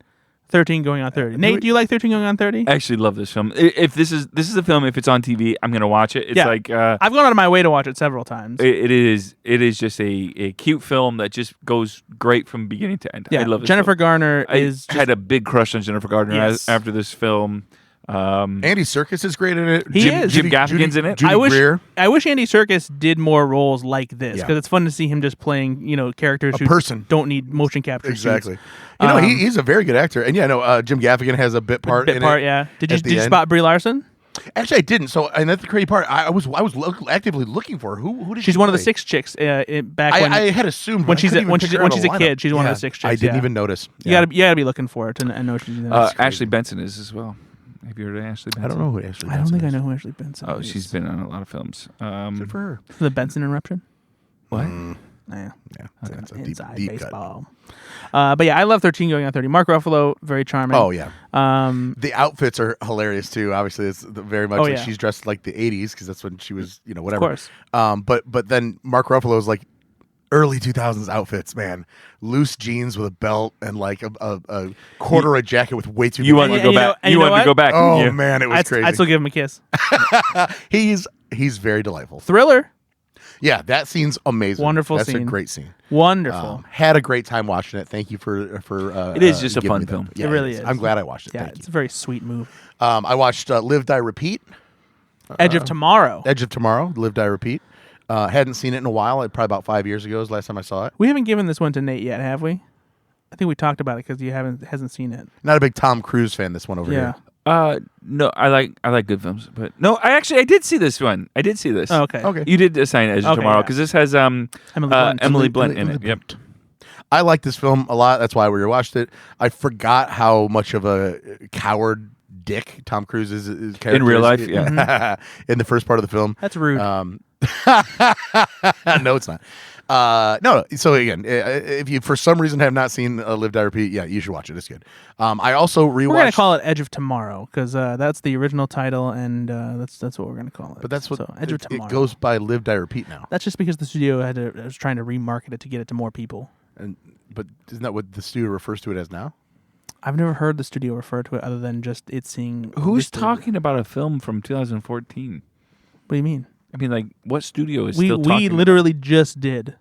13 going on 30. Nate, do you like 13 going on 30? I actually love this film. If this is a film, if it's on TV, I'm gonna watch it. It's like I've gone out of my way to watch it several times. It is just a cute film that just goes great from beginning to end. Yeah, I love this Jennifer film. Garner is. I had a big crush on Jennifer Garner Yes. after this film. Andy Serkis is great in it. He is. Jim Gaffigan's in it. Judy I wish Greer. Andy Serkis did more roles like this Yeah. because it's fun to see him just playing, characters who person. don't need motion capture. Exactly. suits. He's a very good actor. And Jim Gaffigan has a bit part in it. Yeah. Did you at the end. spot Brie Larson? Actually, I didn't. So, and that's the crazy part. I was actively looking for her. Who did She's she one of the play? 6 chicks back when I had assumed when I she's couldn't when even she's figure when out she's a a kid. lineup. She's one of the 6 chicks. I didn't yeah. even notice. You gotta be looking for it to know she's in it. Ashley Benson is as well. Have you heard of Ashley Benson? I don't know who Ashley Benson I don't think I is. know who Ashley Benson Oh, is. she's been on a lot of films. Good for her. The Benson Eruption. What? Yeah. Yeah, that's a Inside deep cut. baseball. But yeah, I love 13 going on 30. Mark Ruffalo, very charming. Oh yeah. Um, The outfits are hilarious too. Obviously, it's very much Oh, like yeah. she's dressed like the '80s because that's when she was, whatever. Of course. But then Mark Ruffalo's like early 2000s outfits, man. Loose jeans with a belt and like a corduroy jacket with way too. You big want to buttons. go and back? you know want to what? go back? Oh yeah. man, it was crazy. I'd still give him a kiss. He's very delightful. Thriller. Yeah, that scene's amazing. Wonderful That's scene. a great scene. Wonderful. Had a great time watching it. Thank you for. It is just a giving fun me that. film. Yeah, It really is. I'm glad I watched it. yeah, Thank it's you. a very sweet move. I watched Live, Die, Repeat. Edge of Tomorrow. Edge of Tomorrow. Live, Die, Repeat. Hadn't seen it in a while. Probably about 5 years ago is the last time I saw it. We haven't given this one to Nate yet, have we? I think we talked about it because you hasn't seen it. Not a big Tom Cruise fan. This one over Yeah. here. No, I like good films, but no, I did see this one. I did see this. Oh, okay. Okay. You did assign Edge of Okay, Tomorrow yeah. because this has Emily Blunt. Emily Blunt in it. Yep. I like this film a lot. That's why we watched it. I forgot how much of a coward dick Tom Cruise is character In real is life, yeah. in the first part of the film. That's rude. No, it's not. No. So again, if you for some reason have not seen Live, Die, Repeat, yeah, you should watch it. It's good. I also rewatched. We're gonna call it Edge of Tomorrow because that's the original title, and that's what we're gonna call it. But that's what Edge of it Tomorrow. goes by. Live, Die, Repeat now. That's just because the studio was trying to remarket it to get it to more people. But isn't that what the studio refers to it as now? I've never heard the studio refer to it other than just it seeing. Who's listed. talking about a film from 2014? What do you mean? I mean, like, what studio is We still talking? literally just did.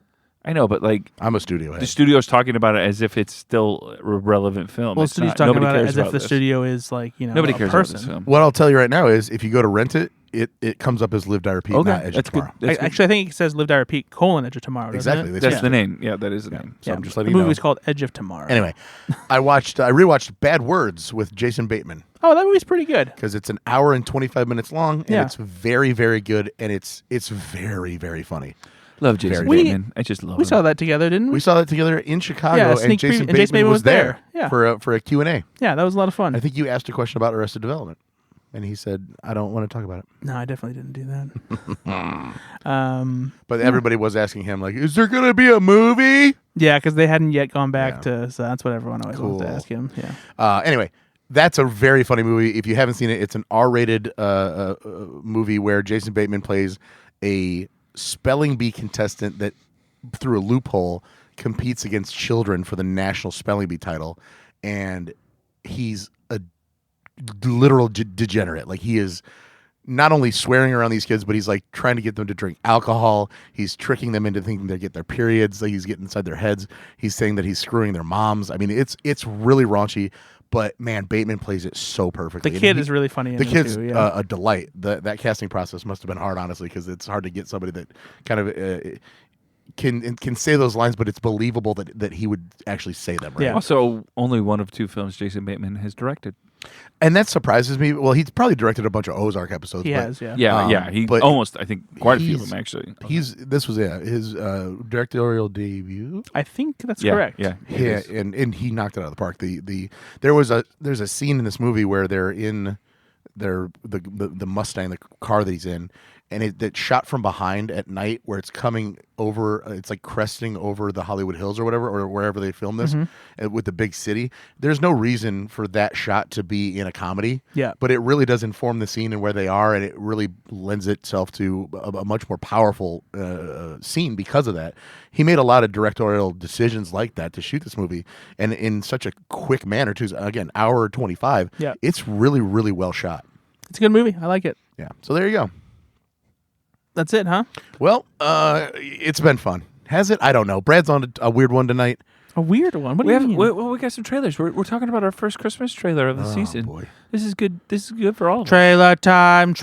I know, but like, I'm a studio head. the studio's talking about it as if it's still a relevant film. Well, the It's studio's not. talking Nobody about it cares as if about the this. studio is like Nobody a cares about person. this film. What I'll tell you right now is, if you go to rent it, it comes up as Live, Die, Repeat, Okay, not Edge of that's good. Tomorrow. That's good. Actually, I think it says "Live, Die, Repeat: Edge of Tomorrow." doesn't Exactly. it? They That's Yeah. the name. Yeah, that is the name. So I'm just the letting you know. movie's called Edge of Tomorrow. Anyway, I rewatched Bad Words with Jason Bateman Oh, that movie's pretty good. because it's an hour and 25 minutes long, and Yeah. it's very, very good, and it's very, very funny. Love Jason Very Bateman. I just love We him. saw that together, didn't we? We saw that together in Chicago, Yeah, a and sneak Jason preview- and Jason Bateman was there Yeah. for a Q&A. Yeah, that was a lot of fun. I think you asked a question about Arrested Development, and he said, "I don't want to talk about it." No, I definitely didn't do that. But everybody was asking him, like, "Is there going to be a movie?" Yeah, because they hadn't yet gone back Yeah. to. So that's what everyone always wants to Cool. ask him. Yeah. Anyway, that's a very funny movie. If you haven't seen it, it's an R-rated movie where Jason Bateman plays a spelling bee contestant that, through a loophole, competes against children for the national spelling bee title, and he's a literal degenerate. Like, he is not only swearing around these kids, but he's like trying to get them to drink alcohol. He's tricking them into thinking they get their periods. Like, he's getting inside their heads. He's saying that he's screwing their moms. I mean, it's really raunchy, but man, Bateman plays it so perfectly. The And kid he- is really funny. In the it kid's too, yeah. a delight. That casting process must have been hard, honestly, because it's hard to get somebody that kind of can say those lines, but it's believable that he would actually say them. Right? Yeah. Also, only one of 2 films Jason Bateman has directed. And that surprises me. Well, he's probably directed a bunch of Ozark episodes. he but has. Yeah. Yeah, He but almost, I think, quite a few of he's- them actually. This was his directorial debut. I think that's Yeah, correct. Yeah, it Yeah, is. and he knocked it out of the park. There's a scene in this movie where they're in the Mustang, the car that he's in, and it's shot from behind at night where it's coming over. It's like cresting over the Hollywood Hills or whatever, or wherever they filmed this with the big city. There's no reason for that shot to be in a comedy. Yeah. But it really does inform the scene and where they are, and it really lends itself to a much more powerful scene because of that. He made a lot of directorial decisions like that to shoot this movie, and in such a quick manner too. Again, hour 25. Yeah. It's really, really well shot. It's a good movie. I like it. Yeah. So there you go. That's it, huh? Well, it's been fun. Has it? I don't know. Brad's on a weird one tonight. A weird one. What do you mean? We got some trailers. We're talking about our first Christmas trailer of the season. Boy. This is good. This is good for all of us. Trailer time.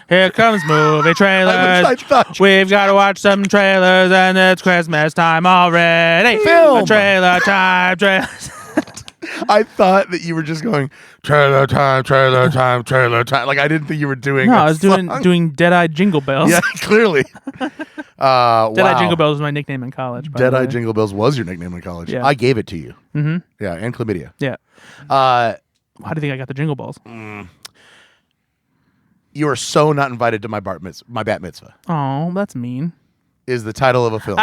Here comes movie trailers. I thought We've got to watch some trailers, and it's Christmas time already. Film. Trailer time. I thought that you were just going trailer time. Like I didn't think you were doing. No, a I was song. doing Dead-Eye Jingle Bells. Yeah, clearly. Dead-Eye Jingle Bells was my nickname in college. by the Dead-Eye way. Jingle Bells was your nickname in college. Yeah. I gave it to you. Mm-hmm. Yeah, and chlamydia. Yeah. Uh, How do you think I got the Jingle Balls? you are so not invited to my bat mitzvah. Oh, that's mean. Is the title of a film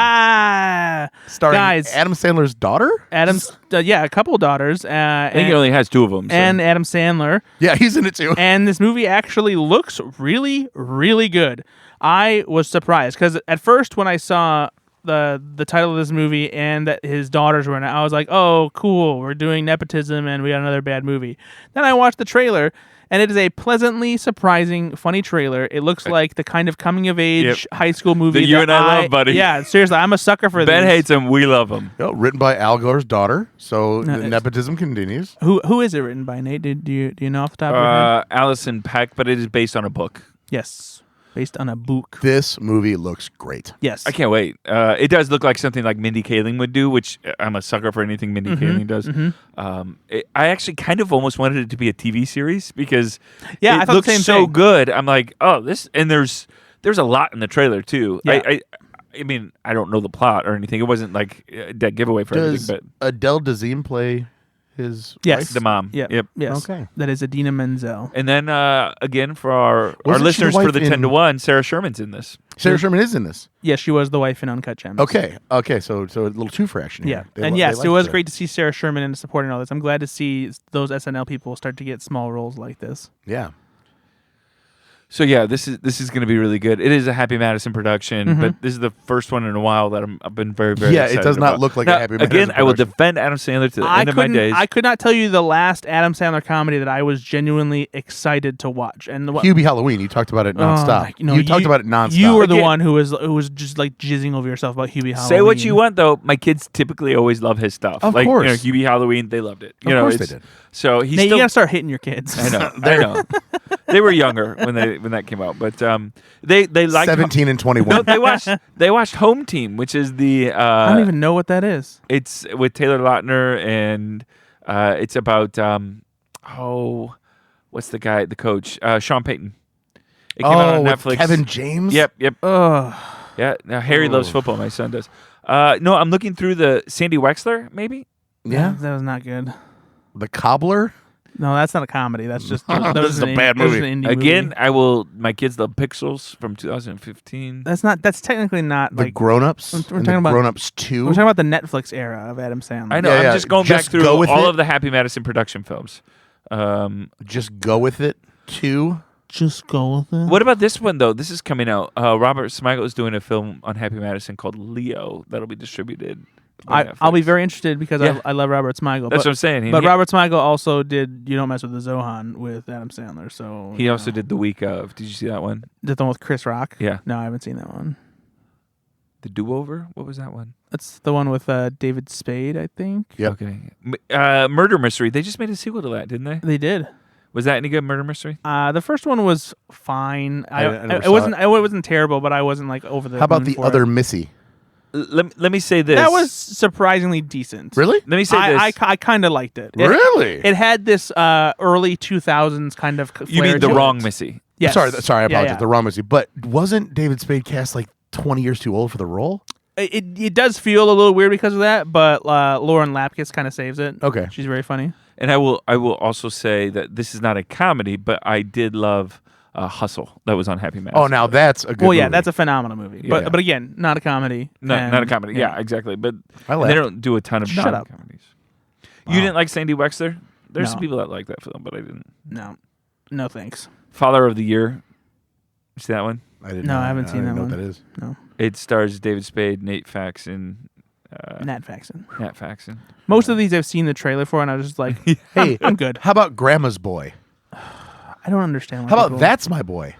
starring guys. Adam Sandler's daughter? Adam's, a couple of daughters. I think it only has two of them. So. And Adam Sandler. Yeah, he's in it too. And this movie actually looks really, really good. I was surprised because at first when I saw the title of this movie and that his daughters were in it, I was like, oh, cool, we're doing nepotism and we got another bad movie. Then I watched the trailer, and it is a pleasantly surprising, funny trailer. It looks like the kind of coming-of-age high school movie that you and I love, buddy. Yeah, seriously, I'm a sucker for Ben these. hates him. We love him. Written by Al Gore's daughter, so No, the nepotism continues. Who is it written by, Nate? Do you know off the top of your head? Allison Peck, but it is based on a book. Yes, based on a book. This movie looks great. Yes. I can't wait. It does look like something like Mindy Kaling would do, which I'm a sucker for anything Mindy Kaling does. I actually kind of almost wanted it to be a TV series because I it thought looks the same so thing. good. I'm like, oh, this, and there's a lot in the trailer too. Yeah. I mean, I don't know the plot or anything. It wasn't like a dead giveaway for Does everything, but Adele Dazeem play his Yes. wife? the mom. Yep. Yep. Yes. Okay. That is Adina Menzel. And then again for our Wasn't she the listeners for wife the in- 10 to 1, Sarah Sherman's in this. Sarah Sherman is in this. Yes, she was the wife in Uncut Gems. Okay, so a little two-for action Yeah. here. And They yes, liked it was her. great to see Sarah Sherman in supporting all this. I'm glad to see those SNL people start to get small roles like this. Yeah. So yeah, this is going to be really good. It is a Happy Madison production, but this is the first one in a while that I've been very, very Yeah, it excited does not about. look like Now, a Happy Madison again, I will production. defend Adam Sandler to the end of my days. I could not tell you the last Adam Sandler comedy that I was genuinely excited to watch. And Hubie Halloween, you talked about it nonstop. You talked about it nonstop. You were the Again- one who was just like jizzing over yourself about Hubie Halloween. Say what you want, though. My kids typically always love his stuff. Of like, course. Hubie Halloween, they loved it. Of course they did. So he's Nate, still. you gotta start hitting your kids. I know. I know. They were younger when that came out, but they liked 17 and 21. No, they watched Home Team, which is the I don't even know what that is. it's with Taylor Lautner and it's about what's the coach? Sean Payton. It came out on with Netflix. Kevin James? Yep. Ugh. Yeah. Now Harry loves football. My son does. No, I'm looking through the Sandy Wexler. Maybe. Yeah. That was not good. The Cobbler? No, that's not a comedy. That's just This is a bad movie. Again, I will. My kids love Pixels from 2015. That's technically not The like Grown-Ups? We're and talking the about- Grown-Ups 2? we're talking about the Netflix era of Adam Sandler. I know. Yeah, I'm yeah. just going Just back through go with all it. of the Happy Madison production films. Just Go With It 2? Just go with it. What about this one though? This is coming out. Robert Smigel is doing a film on Happy Madison called Leo that'll be distributed. by I'll be Netflix. very interested because Yeah. I love Robert Smigel. That's but, what I'm saying. But Robert Smigel also did You Don't Mess with the Zohan with Adam Sandler. So He also did The Week of. Did you see that one? did the one with Chris Rock. Yeah. No, I haven't seen that one. The Do Over. What was that one? That's the one with David Spade, I think. Yep. Okay. Murder Mystery. They just made a sequel to that, didn't they? They did. Was that any good? Murder Mystery. The first one was fine. I never It saw wasn't. It wasn't terrible, but I wasn't like over the. How about moon the for other it. Missy? Let me say this. That was surprisingly decent. Really? Let me say this. I kind of liked it. Really? It had this early 2000s kind of. You flair mean the to wrong it. Missy? Yes. Sorry, I apologize. Yeah. The wrong Missy. But wasn't David Spade cast like 20 years too old for the role? It does feel a little weird because of that, but Lauren Lapkus kind of saves it. Okay. She's very funny. And I will also say that this is not a comedy, but I did love Hustle that was on Happy Madison. Oh, now that's a good Well, yeah, movie. that's a phenomenal movie. Yeah. But again, not a comedy. No, and- not a comedy. Yeah, exactly. But I they laughed. don't do a ton of Shut up. comedies. You didn't like Sandy Wexler? There's No. some people that like that film, but I didn't. No thanks. Father of the Year. You see that one? I didn't No, know. I haven't seen didn't that know one. what that is. No. It stars David Spade, Nate Faxon, Nat Faxon. Nat Faxon. Most of these I've seen the trailer for, and I was just like, Hey, I'm good. How about Grandma's Boy? I don't understand. Why How about people- That's My Boy?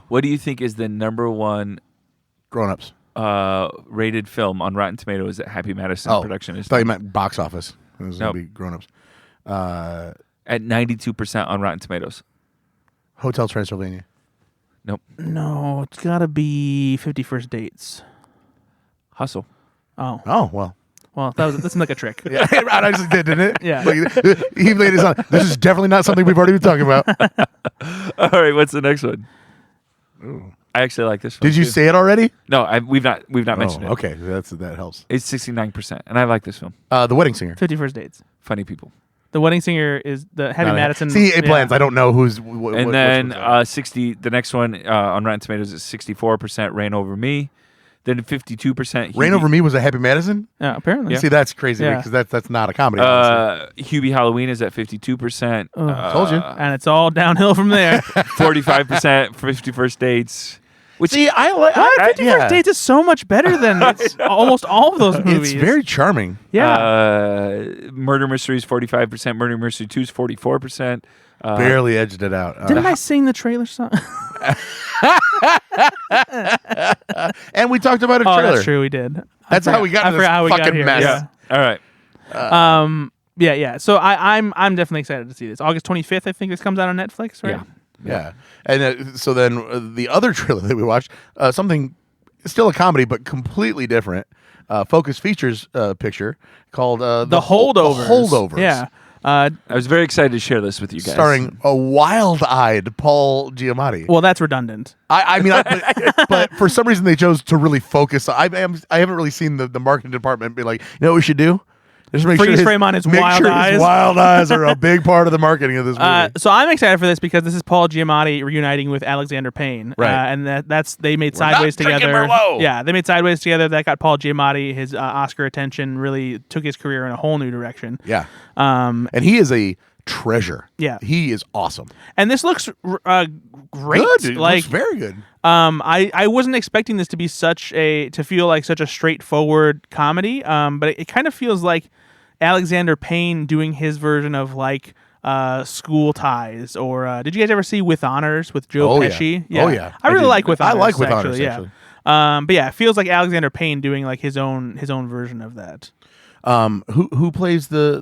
What do you think is the number one Grown-ups. rated film on Rotten Tomatoes that Happy Madison production I is? thought you meant box office. It was Nope. going to be Grown-ups. At 92% on Rotten Tomatoes. Hotel Transylvania. Nope. No, it's got to be 50 First Dates. Hustle. Oh. Oh, well. Well, that seemed like a trick. Yeah, I just did, didn't it? Yeah. Like, he laid his on. This is definitely not something we've already been talking about. All right, what's the next one? I actually like this one. Did you too. say it already? No, we've not mentioned it. Okay, that helps. It's 69%, and I like this film. The Wedding Singer. 50 First Dates. Funny people. The Wedding Singer is the Happy Not a- Madison. See, it yeah. blends. I don't know who's. And then 60. The next one on Rotten Tomatoes is 64%. Rain Over Me. Then 52%. Rain Over Me was a Happy Madison. Yeah, apparently. See, that's crazy Yeah. because that's not a comedy. honestly. Hubie Halloween is at 52%. Told you. And it's all downhill from there. 45% for 50 First Dates. Which See, I like. What? 50 First Dates is so much better than almost all of those movies. It's very charming. Yeah. Murder Mystery is 45%. Murder Mystery 2 is 44%. Barely edged it out. Didn't I sing the trailer song? And we talked about a Oh, trailer. that's true. We did. That's how we got I to forgot how we this got fucking here. mess. Yeah. All right. Yeah. So I'm definitely excited to see this. August 25th, I think this comes out on Netflix, right? Yeah. And so then the other trailer that we watched, something still a comedy but completely different, Focus Features picture called The Holdovers. The Holdovers. Yeah. I was very excited to share this with you guys. Starring a wild-eyed Paul Giamatti. Well, that's redundant. I mean, but for some reason they chose to really focus. I haven't really seen the marketing department be like, you know what we should do? Just make Freeze sure frame on his make wild sure eyes. His wild eyes are a big part of the marketing of this movie. So I'm excited for this because this is Paul Giamatti reuniting with Alexander Payne, Right. And that's they made We're Sideways not drinking together. Merlot. Yeah, they made Sideways together. That got Paul Giamatti his Oscar attention. Really took his career in a whole new direction. Yeah. And he is a treasure. Yeah. He is awesome. And this looks great. Good. It Like looks very good. I wasn't expecting this to feel like such a straightforward comedy. But it kind of feels like Alexander Payne doing his version of like School Ties, or did you guys ever see With Honors with Joe Oh, Pesci? yeah. Oh, yeah. I really did. like With I Honors. like With actually, Honors, yeah. But yeah, it feels like Alexander Payne doing like his own version of that. Who plays the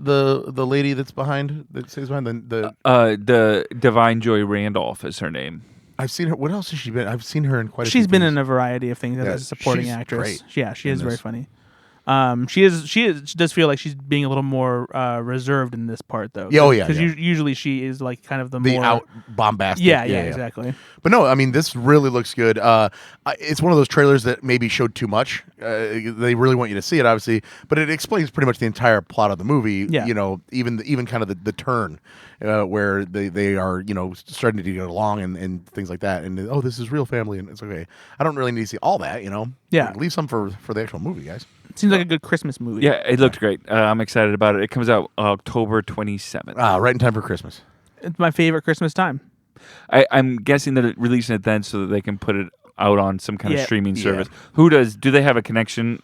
lady that's behind that stays behind the Divine Joy Randolph is her name. I've seen her. What else has she been? I've seen her in quite a few She's been things. in a variety of things Yeah, as a supporting she's actress. great Yeah, she is in very this. funny. She does feel like she's being a little more reserved in this part though. Yeah, oh, yeah, Because yeah. usually she is like kind of the the more out bombastic. Yeah, exactly. But no, I mean, this really looks good. It's one of those trailers that maybe showed too much. They really want you to see it, obviously, but it explains pretty much the entire plot of the movie. Yeah. You know, even kind of the turn where they are, you know, starting to get along and things like that. And oh, this is real family, and it's okay. I don't really need to see all that, you know. Yeah. Like, leave some for the actual movie, guys. Seems like a good Christmas movie. Yeah, it looked great. I'm excited about it. It comes out October 27th. Right in time for Christmas. It's my favorite Christmas time. I'm guessing that it releasing it then so that they can put it out on some kind of Yeah. streaming Yeah. service. Do they have a connection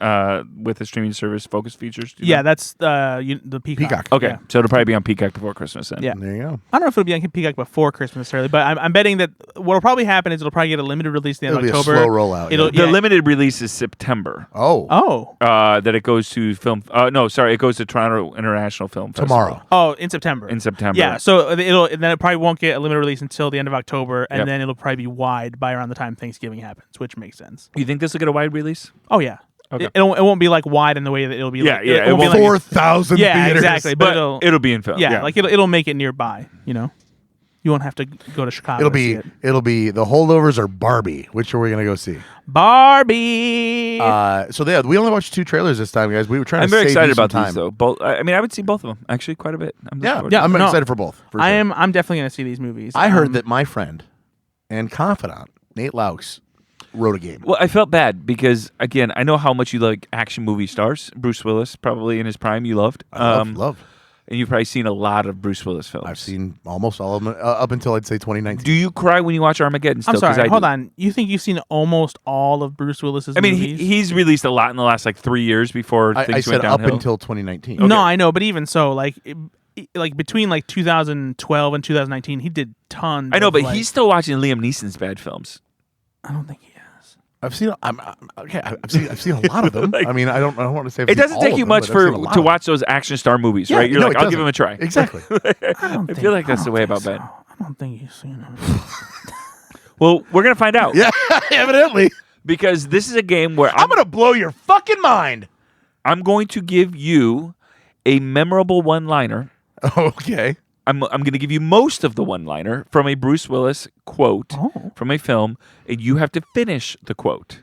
with the streaming service Focus Features? Do you Yeah, know? that's the Peacock. Peacock. Okay, Yeah. so it'll probably be on Peacock before Christmas then. Yeah. There you go. I don't know if it'll be on Peacock before Christmas necessarily, but I'm betting that what'll probably happen is it'll probably get a limited release at the end It'll of be October. a slow rollout. It'll- yeah. The limited release is September. Oh. that That it goes to film. No, sorry, it goes to Toronto International Film Tomorrow. Oh, in September. In September. Yeah, so it probably won't get a limited release until the end of October, and Yep. then it'll probably be wide by around the time Thanksgiving happens, which makes sense. You think this will get a wide release? Oh yeah. Okay. It won't be like wide in the way that it'll be. Yeah, like, yeah, It won't be it like, 4,000 yeah, theaters. exactly. But it'll be in film. yeah, like it'll make it nearby. You know. You won't have to go to Chicago. It'll be the Holdovers or Barbie. Which are we gonna go see? Barbie. We only watched 2 trailers this time, guys. We were trying I'm to very save excited you some about time. these though. Both. I mean, I would see both of them actually quite a bit. I'm looking forward to I'm it. excited for both. For sure. I'm definitely going to see these movies. I heard that my friend and confidant Nate Loucks wrote a game. Well, I felt bad because again, I know how much you like action movie stars. Bruce Willis, probably in his prime, you loved. I love. And you've probably seen a lot of Bruce Willis films. I've seen almost all of them up until I'd say 2019. Do you cry when you watch Armageddon? Still? I'm sorry. 'Cause I Hold do. on. You think you've seen almost all of Bruce Willis's I mean, movies? he's released a lot in the last like 3 years before I things said went up downhill. until 2019. No, I know, but even so, like between like 2012 and 2019, he did tons. I know, of, but like, he's still watching Liam Neeson's bad films. I don't think he is. I've seen. I've seen a lot of them. Like, I mean, I don't want to say It doesn't take you much to watch those action star movies, right? You're like, I'll give him a try. Exactly. I feel like that's the way about Ben. I don't think he's seen him. Well, we're gonna find out. Yeah, evidently. Because this is a game where I'm gonna blow your fucking mind. I'm going to give you a memorable one-liner. Okay. I'm going to give you most of the one-liner from a Bruce Willis quote from a film, and you have to finish the quote.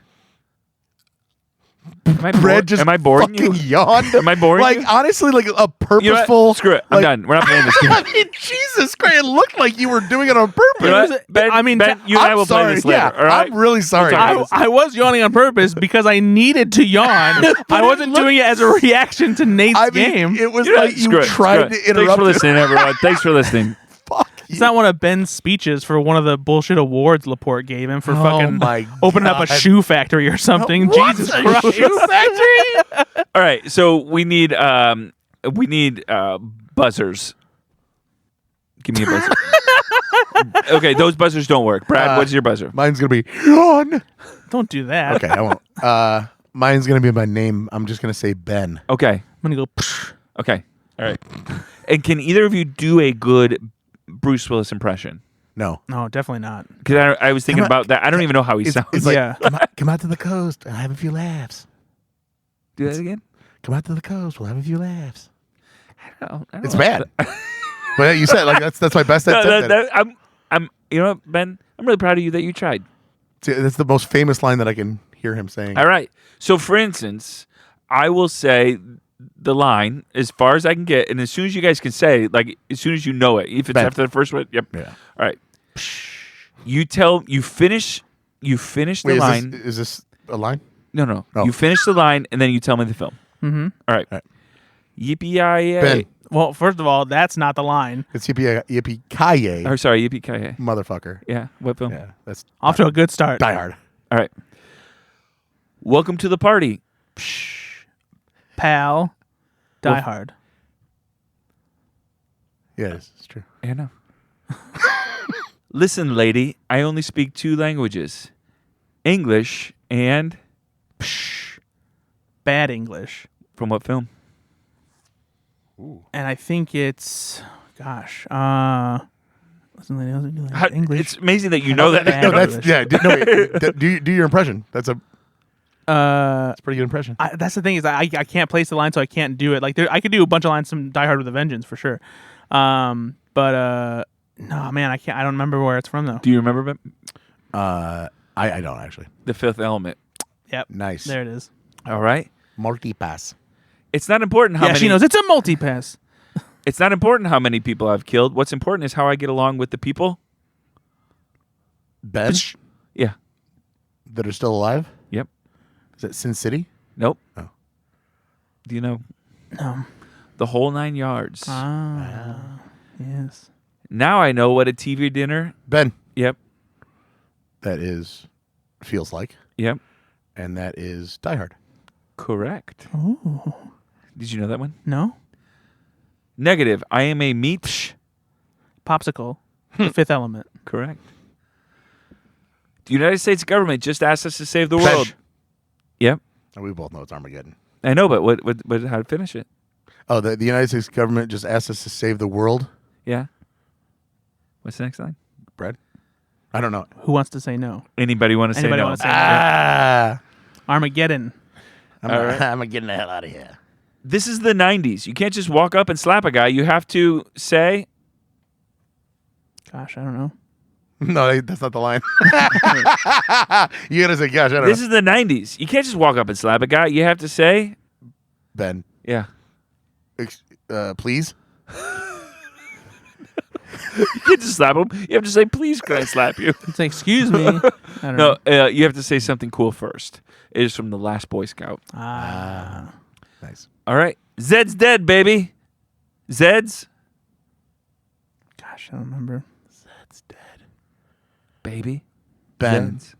Am I boring you? Yawned. Am I boring like, you? honestly, like a You know purposeful. what? Screw it. I'm like- done. We're not playing this game. I mean, Jesus Christ! It looked like you were doing it on purpose. You know what? Ben, I mean, Ben, you and I I'm will sorry. play this later. Yeah, all right? I'm really sorry. We'll talk I was yawning on purpose because I needed to yawn. I wasn't doing it as a reaction to Nate's game. It was You know like what? you Screw it. tried Screw to it. interrupt. Thanks for listening, everyone. Thanks for listening. Fuck It's you. not one of Ben's speeches for one of the bullshit awards Laporte gave him for Oh fucking my opening up a God. shoe factory or something. What? Jesus A Christ. shoe factory? All right, so we need buzzers. Give me a buzzer. Okay, those buzzers don't work. Brad, what's your buzzer? Mine's gonna be yawn. Don't do that. Okay, I won't. Mine's gonna be my name. I'm just gonna say Ben. Okay. I'm going to go, psh. Okay. All right. And can either of you do a good Bruce Willis impression? No. No, definitely not. Because I was thinking Come on. about that. I don't even know how he sounds. It's like, Yeah. come out to the coast and have a few laughs. Do that again? Come out to the coast. We'll have a few laughs. I don't It's know. bad. But you said like that's my best No, attempt. at it. I'm. You know what, Ben? I'm really proud of you that you tried. See, that's the most famous line that I can hear him saying. All right. So, for instance, I will say the line as far as I can get, and as soon as you guys can say, like as soon as you know it, if it's Ben. after the first one, yep. Yeah. All right. You finish the Wait, line. is this a line? No. Oh. You finish the line, and then you tell me the film. Mm-hmm. All right. All right. Yippee-yi-yay. Ben. Well, first of all, that's not the line. It's yippee kaye, Or sorry, yippee-ki-yay. motherfucker. Yeah. What film? Yeah, that's Off to a good start. Die Hard. All right. Welcome to the party. Pal. Die Well, Hard. Yeah, it's true. Yeah, no. Listen, lady, I only speak 2 languages. English and Bad English. from what film? And I think it's, gosh, listen, lady, I don't do How- English. It's amazing that you know that. Bad No, English. that's yeah. Wait, do your impression. That's a pretty good impression. That's the thing is I can't place the line, so I can't do it. Like I could do a bunch of lines from Die Hard with a Vengeance for sure, but no, man, I can't. I don't remember where it's from though. Do you remember Ben? I don't actually. The Fifth Element? Yep, Nice. there it is. All right. Multi-pass. It's not important how Yeah, many. she knows it's a multi-pass. It's not important how many people I've killed. What's important is how I get along with the people. Ben Yeah. that are still alive. Yep. Is it Sin City? Nope. Oh. Do you know No. the whole 9 yards? Yes. Now I know what a TV dinner. Ben. Yep. That is Feels Like, Yep. and that is Die Hard. Correct. Ooh. Did you know that one? No. Negative. I am a meat. Popsicle. The Fifth Element. Correct. The United States government just asked us to save the world. Fesh. Yep. And we both know it's Armageddon. I know, but what how to finish it? Oh, the United States government just asked us to save the world. Yeah. What's the next line? Brad? I don't know. Who wants to say no? Anybody want to say Anybody no? wanna say no? Ah. Armageddon. All right. I'm getting the hell out of here. This is the 90s. You can't just walk up and slap a guy. You have to say, Gosh, I don't know. No, that's not the line. You gotta say, gosh, I don't This know. is the 90s. You can't just walk up and slap a guy. You have to say, Ben, yeah. please? You can't just slap him. You have to say, please, can I slap you? It's like, excuse me. I don't No, know. you have to say something cool first. It is from the Last Boy Scout. Nice. All right. Zed's dead, baby. Zed's Gosh, I don't remember. That's dead. baby. Ben. Zed's.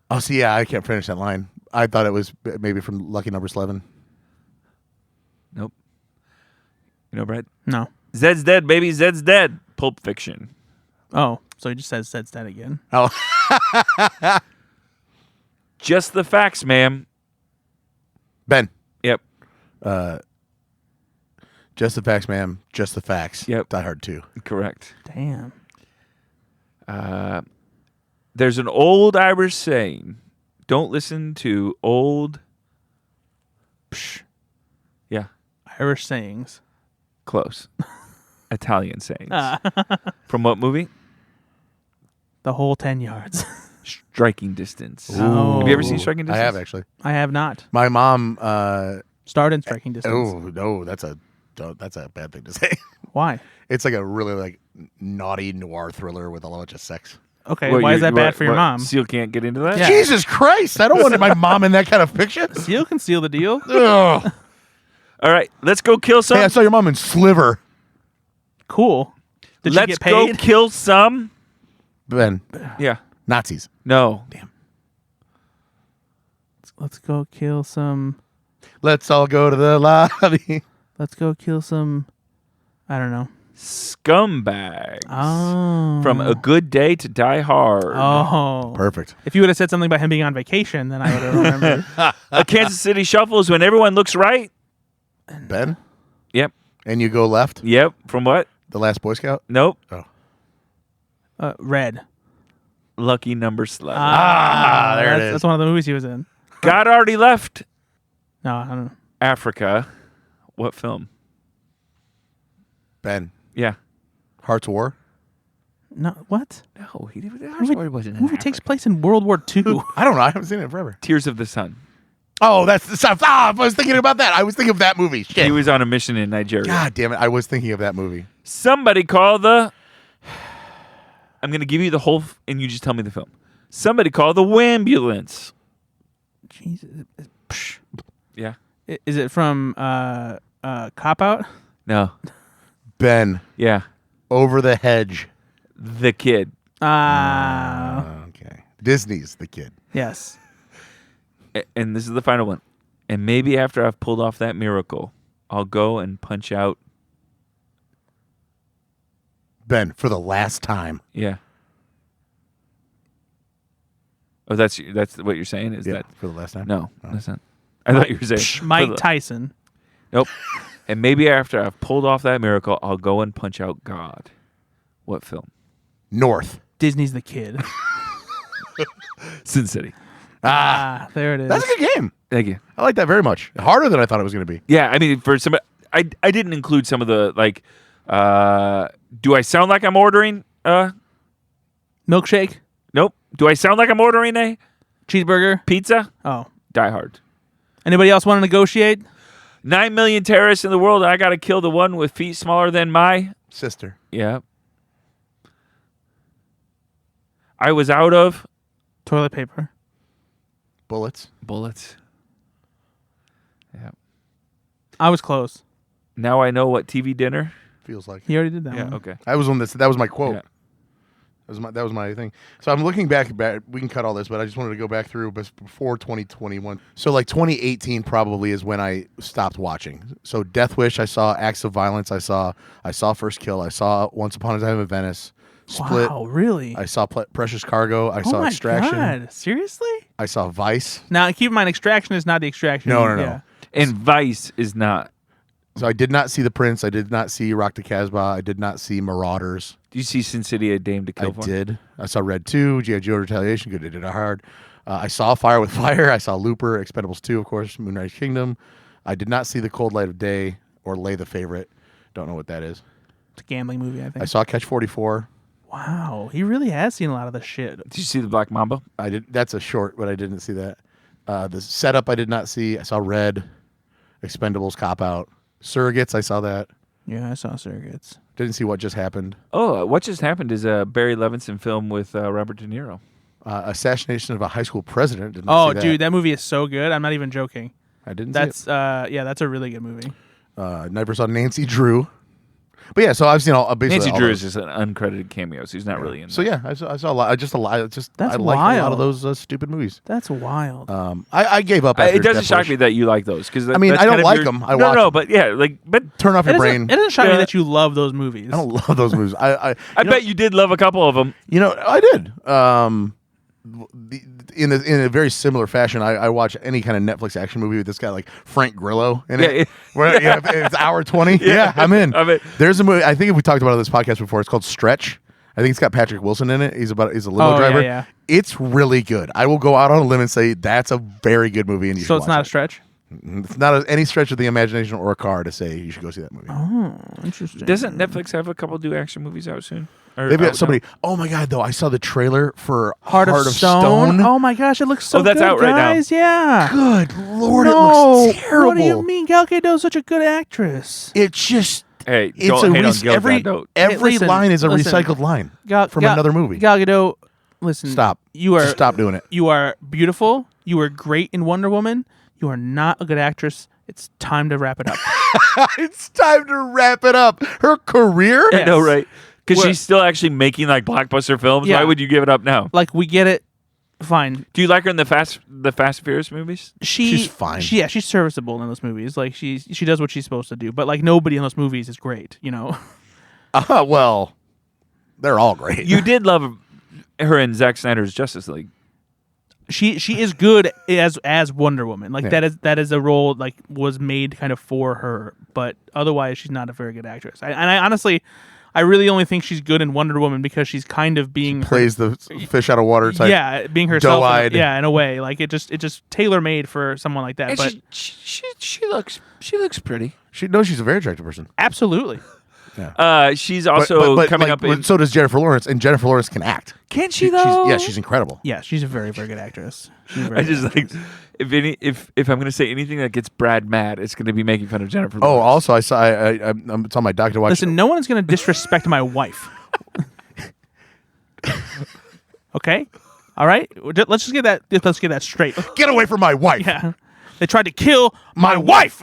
Oh, see, yeah, I can't finish that line. I thought it was maybe from Lucky Number 11. Nope. You know, Brad? No. Zed's dead, baby. Zed's dead. Pulp Fiction. Oh, so he just says Zed's dead again. Oh, Just the facts, ma'am. Ben. Yep. Just the facts, ma'am. Just the facts. Yep. Die Hard 2. Correct. Damn. There's an old Irish saying, don't listen to old... Psh. Yeah, Irish sayings. close. Italian sayings. From what movie? The whole 10 yards. Striking Distance. Oh. Have you ever seen Striking I Distance? have, actually. I have not. My mom, Starred in Striking Distance. oh, no, that's a bad thing to say. Why? It's like a really like naughty noir thriller with a bunch of sex. Okay, What, why you- is that what- bad for your what, mom? Seal can't get into that? Yeah. Jesus Christ! I don't want my mom in that kind of fiction. Seal can seal the deal. Ugh. All right, let's go kill some. Hey, I saw your mom in Sliver. Cool. Did let's you get go paid? kill some. Ben, Yeah. Nazis. No. Damn. Let's go kill some. Let's all go to the lobby. Let's go kill some. I don't know. Scumbag. Oh. From A Good Day to Die Hard. Oh. Perfect. If you would have said something about him being on vacation, then I would have remembered. A Kansas City Shuffle is when everyone looks right. Ben, Yep. and you go left. Yep. From what? The Last Boy Scout. Nope. Red. Lucky Number 11. There it is. That's one of the movies he was in. God already left No, I don't know. Africa. What film? Ben, Yeah. Hearts of War. No, what? No, he did. The movie takes place in World War II. I don't know. I haven't seen it forever. Tears of the Sun. Oh, that's the stuff. I was thinking about that. I was thinking of that movie. Shit. He was on a mission in Nigeria. God damn it. I was thinking of that movie. Somebody call the... I'm going to give you the whole... and you just tell me the film. Somebody call the Wambulance. Jesus. Psh. Yeah. Is it from Cop Out? No. Ben, Yeah. Over the Hedge. The Kid. Okay. Disney's The Kid. Yes. And this is the final one. And maybe after I've pulled off that miracle, I'll go and punch out... Ben, for the last time. Yeah. Oh, that's what you're saying? Is Yeah, that... for the last time? No, that's not... I thought you were saying... for Mike the- Tyson. Nope. And maybe after I've pulled off that miracle, I'll go and punch out God. What film? North. Disney's The Kid. Sin City. There it is. That's a good game. Thank you. I like that very much. Harder than I thought it was going to be. Yeah, I mean, for some... I didn't include some of the, like... do I sound like I'm ordering... Milkshake? Nope. Do I sound like I'm ordering a Cheeseburger? pizza? Oh. Die Hard. Anybody else want to negotiate? 9 million terrorists in the world, and I got to kill the one with feet smaller than my... Sister. Yeah. I was out of... Toilet paper. Bullets. bullets. Yeah. I was close. Now I know what TV dinner... Feels like. He already did that Yeah, one. okay. That was that was my quote. Yeah. That was my thing. So I'm looking back. We can cut all this, but I just wanted to go back through before 2021. So like 2018 probably is when I stopped watching. So Death Wish, I saw. Acts of Violence, I saw. First Kill, I saw. Once Upon a Time in Venice. Split. Wow, really? I saw Precious Cargo. I oh saw my Extraction. God. Seriously? I saw Vice. Now, keep in mind, Extraction is not the Extraction. No. Yeah. And Vice is not. So I did not see The Prince. I did not see Rock the Casbah. I did not see Marauders. Do you see Sin City, A Dame to Kill I For? did. I saw Red 2, G.I. Joe Retaliation, Good Day to Die Hard. I saw Fire with Fire. I saw Looper, Expendables 2, of course, Moonrise Kingdom. I did not see The Cold Light of Day or Lay the Favorite. Don't know what that is. It's a gambling movie, I think. I saw Catch 44. Wow, he really has seen a lot of the shit. Did you see the Black Mamba? I did. That's a short, but I didn't see that. The Setup I did not see. I saw Red, Expendables, Cop Out, Surrogates. I saw that. Yeah, I saw Surrogates. Didn't see What Just Happened. Oh, What Just Happened is a Barry Levinson film with Robert De Niro. Assassination of a High School President. Didn't Oh, see that. dude, that movie is so good. I'm not even joking. I didn't That's see it. that's a really good movie. Never saw Nancy Drew. But yeah, so I've seen all basically Nancy all Drew those. is just an uncredited cameo, so he's not really in So there. yeah, I saw a lot. That's I like a lot wild. of those stupid movies. That's wild. I gave up. After It doesn't Death shock Wish. me that you like those because I mean, I don't like them. I watch no, them. but yeah, but Turn off It your doesn't, brain. it doesn't shock me Yeah. that you love those movies. I don't love those movies. I bet you did love a couple of them. You know, I did. In a very similar fashion, I watch any kind of Netflix action movie with this guy like Frank Grillo in it. Yeah. Where, it's hour 20. Yeah, I'm in. I mean- There's a movie. I think if we talked about it on this podcast before, it's called Stretch. I think it's got Patrick Wilson in it. He's a limo Oh, driver. yeah. It's really good. I will go out on a limb and say that's a very good movie. And you So should it's watch not a it. stretch. It's not any stretch of the imagination or a car to say you should go see that movie. Oh, interesting. Doesn't Netflix have a couple new action movies out soon? Or They've got out somebody. Oh my god! Though I saw the trailer for Heart of Stone? Oh my gosh, it looks so Oh, that's good, out right now. guys. Yeah. Good lord, No, it looks terrible. What do you mean? Gal Gadot's such a good actress. It's just. Hey, It's don't hate on Gal every Gadot. Listen, line is a listen. recycled line Gal, from Gal- another movie. Gal Gadot, listen. Stop. You are Just stop doing it. You are beautiful. You are great in Wonder Woman. You are not a good actress. It's time to wrap it up. It's time to wrap it up. Her career. I know, right? Because We're- she's still actually making like blockbuster films. Yeah. Why would you give it up now? Like we get it. Fine. Do you like her in the Fast and Furious movies? She's fine. She's serviceable in those movies. Like she does what she's supposed to do. But like nobody in those movies is great. You know. Well, they're all great. You did love her in Zack Snyder's Justice League. She is good as Wonder Woman. Like Yeah. that is a role like was made kind of for her. But otherwise, she's not a very good actress. I honestly, I really only think she's good in Wonder Woman because she's kind of being plays the fish out of water type. yeah, being herself. doe-eyed. In a way, like it just tailor made for someone like that. And But she looks pretty. She's a very attractive person. absolutely, She's also but coming like, up in. so does Jennifer Lawrence, and Jennifer Lawrence can act. Can she though? She's incredible. yeah, she's a very very good actress. She's a very I good just like if I'm going to say anything that gets Brad mad, it's going to be making fun of Jennifer. Oh, Lawrence. also I saw. It's on my doc to watch. Listen, no one is going to disrespect my wife. Okay, all right. Let's just get that. Let's get that straight. Get away from my wife. Yeah, they tried to kill my wife.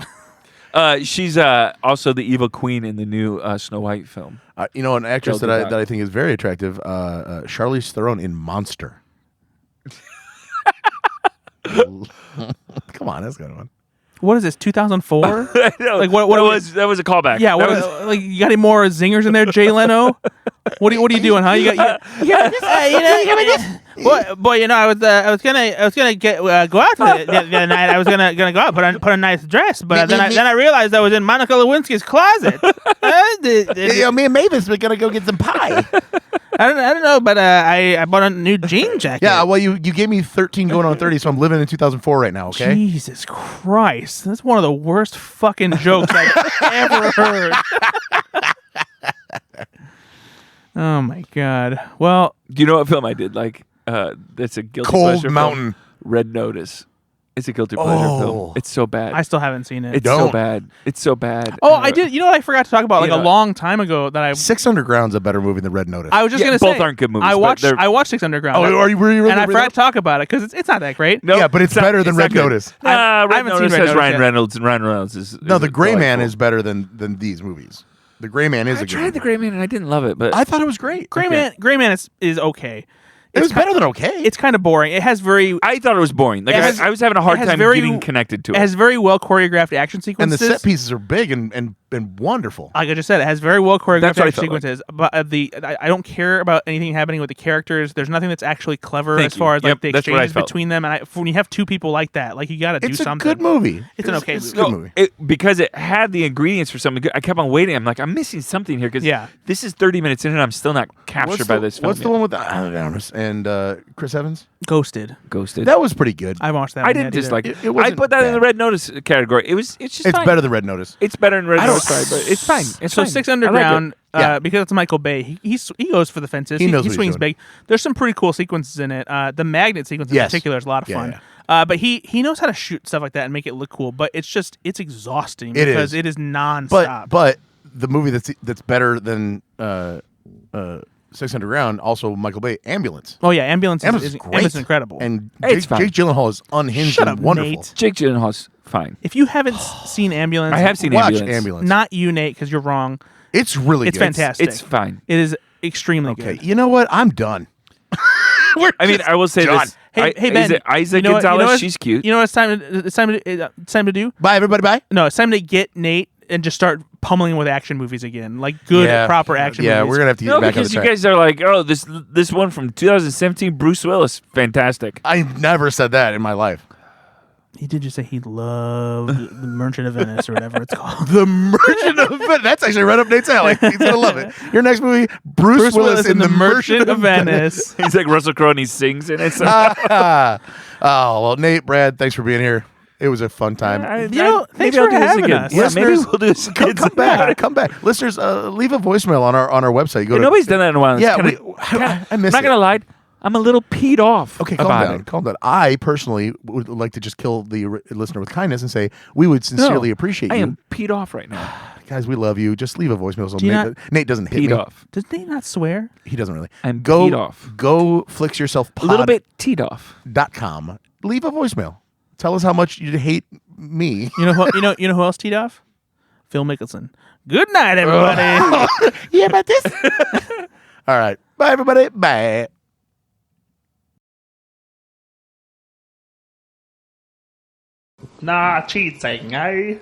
She's also the evil queen in the new Snow White film. An actress Joe that I think is very attractive. Charlize Theron in Monster. Come on, that's a good one. What is this? 2004? Like what that was a callback. Yeah, like you got any more zingers in there, Jay Leno? What are you doing, huh? You got boy, I was gonna go out the other night. I was gonna go out, put a nice dress, but then I realized I was in Monica Lewinsky's closet. Me and Mavis were gonna go get some pie. I don't know, but I bought a new jean jacket. Yeah, well, you gave me 13 going on 30, so I'm living in 2004 right now. Okay. Jesus Christ, that's one of the worst fucking jokes I've ever heard. Oh my God. Well, Do you know what film I did like? That's a guilty Cold pleasure film? Mountain. Red Notice. It's a guilty pleasure Oh. film. It's so bad. I still haven't seen it. It's Don't. so bad. It's so bad. Oh, I did. You know what I forgot to talk about? Like You a know- long time ago that I 6 Underground's a better movie than Red Notice. was just Yeah, gonna say both aren't good movies, I but watched they're- Six Underground. were you really? and I forgot to talk about it because it's not that great. No, Yeah, but it's not- better than not Red good. Notice. Nah, I Red haven't seen Notice Red has Notice Ryan yet. Reynolds, and Ryan Reynolds is No, The Gray Man delightful. is better than these movies. The Gray Man is I a good tried movie. The Gray Man and I didn't love it, but I thought it was great. Gray Man is okay. It was better than okay. It's kind of boring. It has very I thought it was boring. Like It has- I was having a hard it has time very- getting connected to it it. has very well choreographed action and sequences. the set pieces are big and wonderful. Like I just said, it has very well choreographed That's what I action felt like. sequences. But I don't care about anything happening with the characters. There's nothing that's actually clever Thank as you. far as like Yep, the that's what I exchanges felt. between them. And when you have two people like that, like you got to do It's a something. good movie. It's an okay It's a movie. good movie. Because it had the ingredients for something good. I kept on waiting. I'm like, I'm missing something here because Yeah. this is 30 minutes in and I'm still not captured by this film. What's the yet. one with the and Chris Evans. Ghosted. That was pretty good. I watched that. I one. didn't Yeah, dislike it. it. It I wasn't put that in bad. the red notice category. It's just It's fine. better than Red Notice. It's better than red I don't- notice. Sorry, but it's fine. It's So fine. Six I like it. Underground, Yeah. because it's Michael Bay, he goes for the fences. He knows what he's swings doing. big. There's some pretty cool sequences in it. The magnet sequence in Yes. particular is a lot of Yeah, fun. yeah. But he knows how to shoot stuff like that and make it look cool. But it's exhausting It because is. it is nonstop. But the movie that's better than Six Underground, also Michael Bay, Ambulance. Oh yeah, Ambulance Ambulance is is great. Ambulance is incredible. And It's fine. Jake Gyllenhaal is unhinged Shut and up, wonderful. Nate. Jake Gyllenhaal's fine. If you haven't seen Ambulance, I have seen Watch Ambulance. Not you, Nate, because you're wrong. It's really It's good. fantastic. It's fine. It is extremely Okay, good. you know what? I'm done. I mean, I will say done. this. Hey, Ben, Is it Isa you know what- Gonzalez? you know what- She's cute. You know what it's time to do? Bye, everybody. Bye. No, it's time to get Nate and just start pummeling with action movies again, like good, proper action Yeah, movies. we're gonna have to get No, back on the because you track. guys are like, oh, this one from 2017, Bruce Willis, fantastic. I never said that in my life. He did just say he loved the Merchant of Venice or whatever it's called. The Merchant of Venice. That's actually right up Nate's alley. He's gonna love it. Your next movie, Bruce Willis in The Merchant of Venice. He's like Russell Crowe and he sings in it. So. Oh well, Nate, Brad, thanks for being here. It was a fun time. Thanks maybe for I'll do this having again. us. Yeah, maybe Listeners, we'll do this again. Come back, come back, listeners. Leave a voicemail on our website. Go to Nobody's done that in a while. It's Yeah, kinda- I I'm miss not it. gonna lie. I'm a little peed off Okay, calm about down. it. Calm down. I personally would like to just kill the listener with kindness and say we would sincerely appreciate I you. am peed off right now. Guys, we love you. Just leave a voicemail. So Do you Nate doesn't hit Peed me. off. Does Nate not swear? He doesn't really. I'm go peed off. Go Flix yourself A little bit teed off. .com. Leave a voicemail. Tell us how much you hate me. You know who else teed off? Phil Mickelson. Good night, everybody. Yeah, about this. All right. Bye, everybody. Bye. Nah, cheating, eh?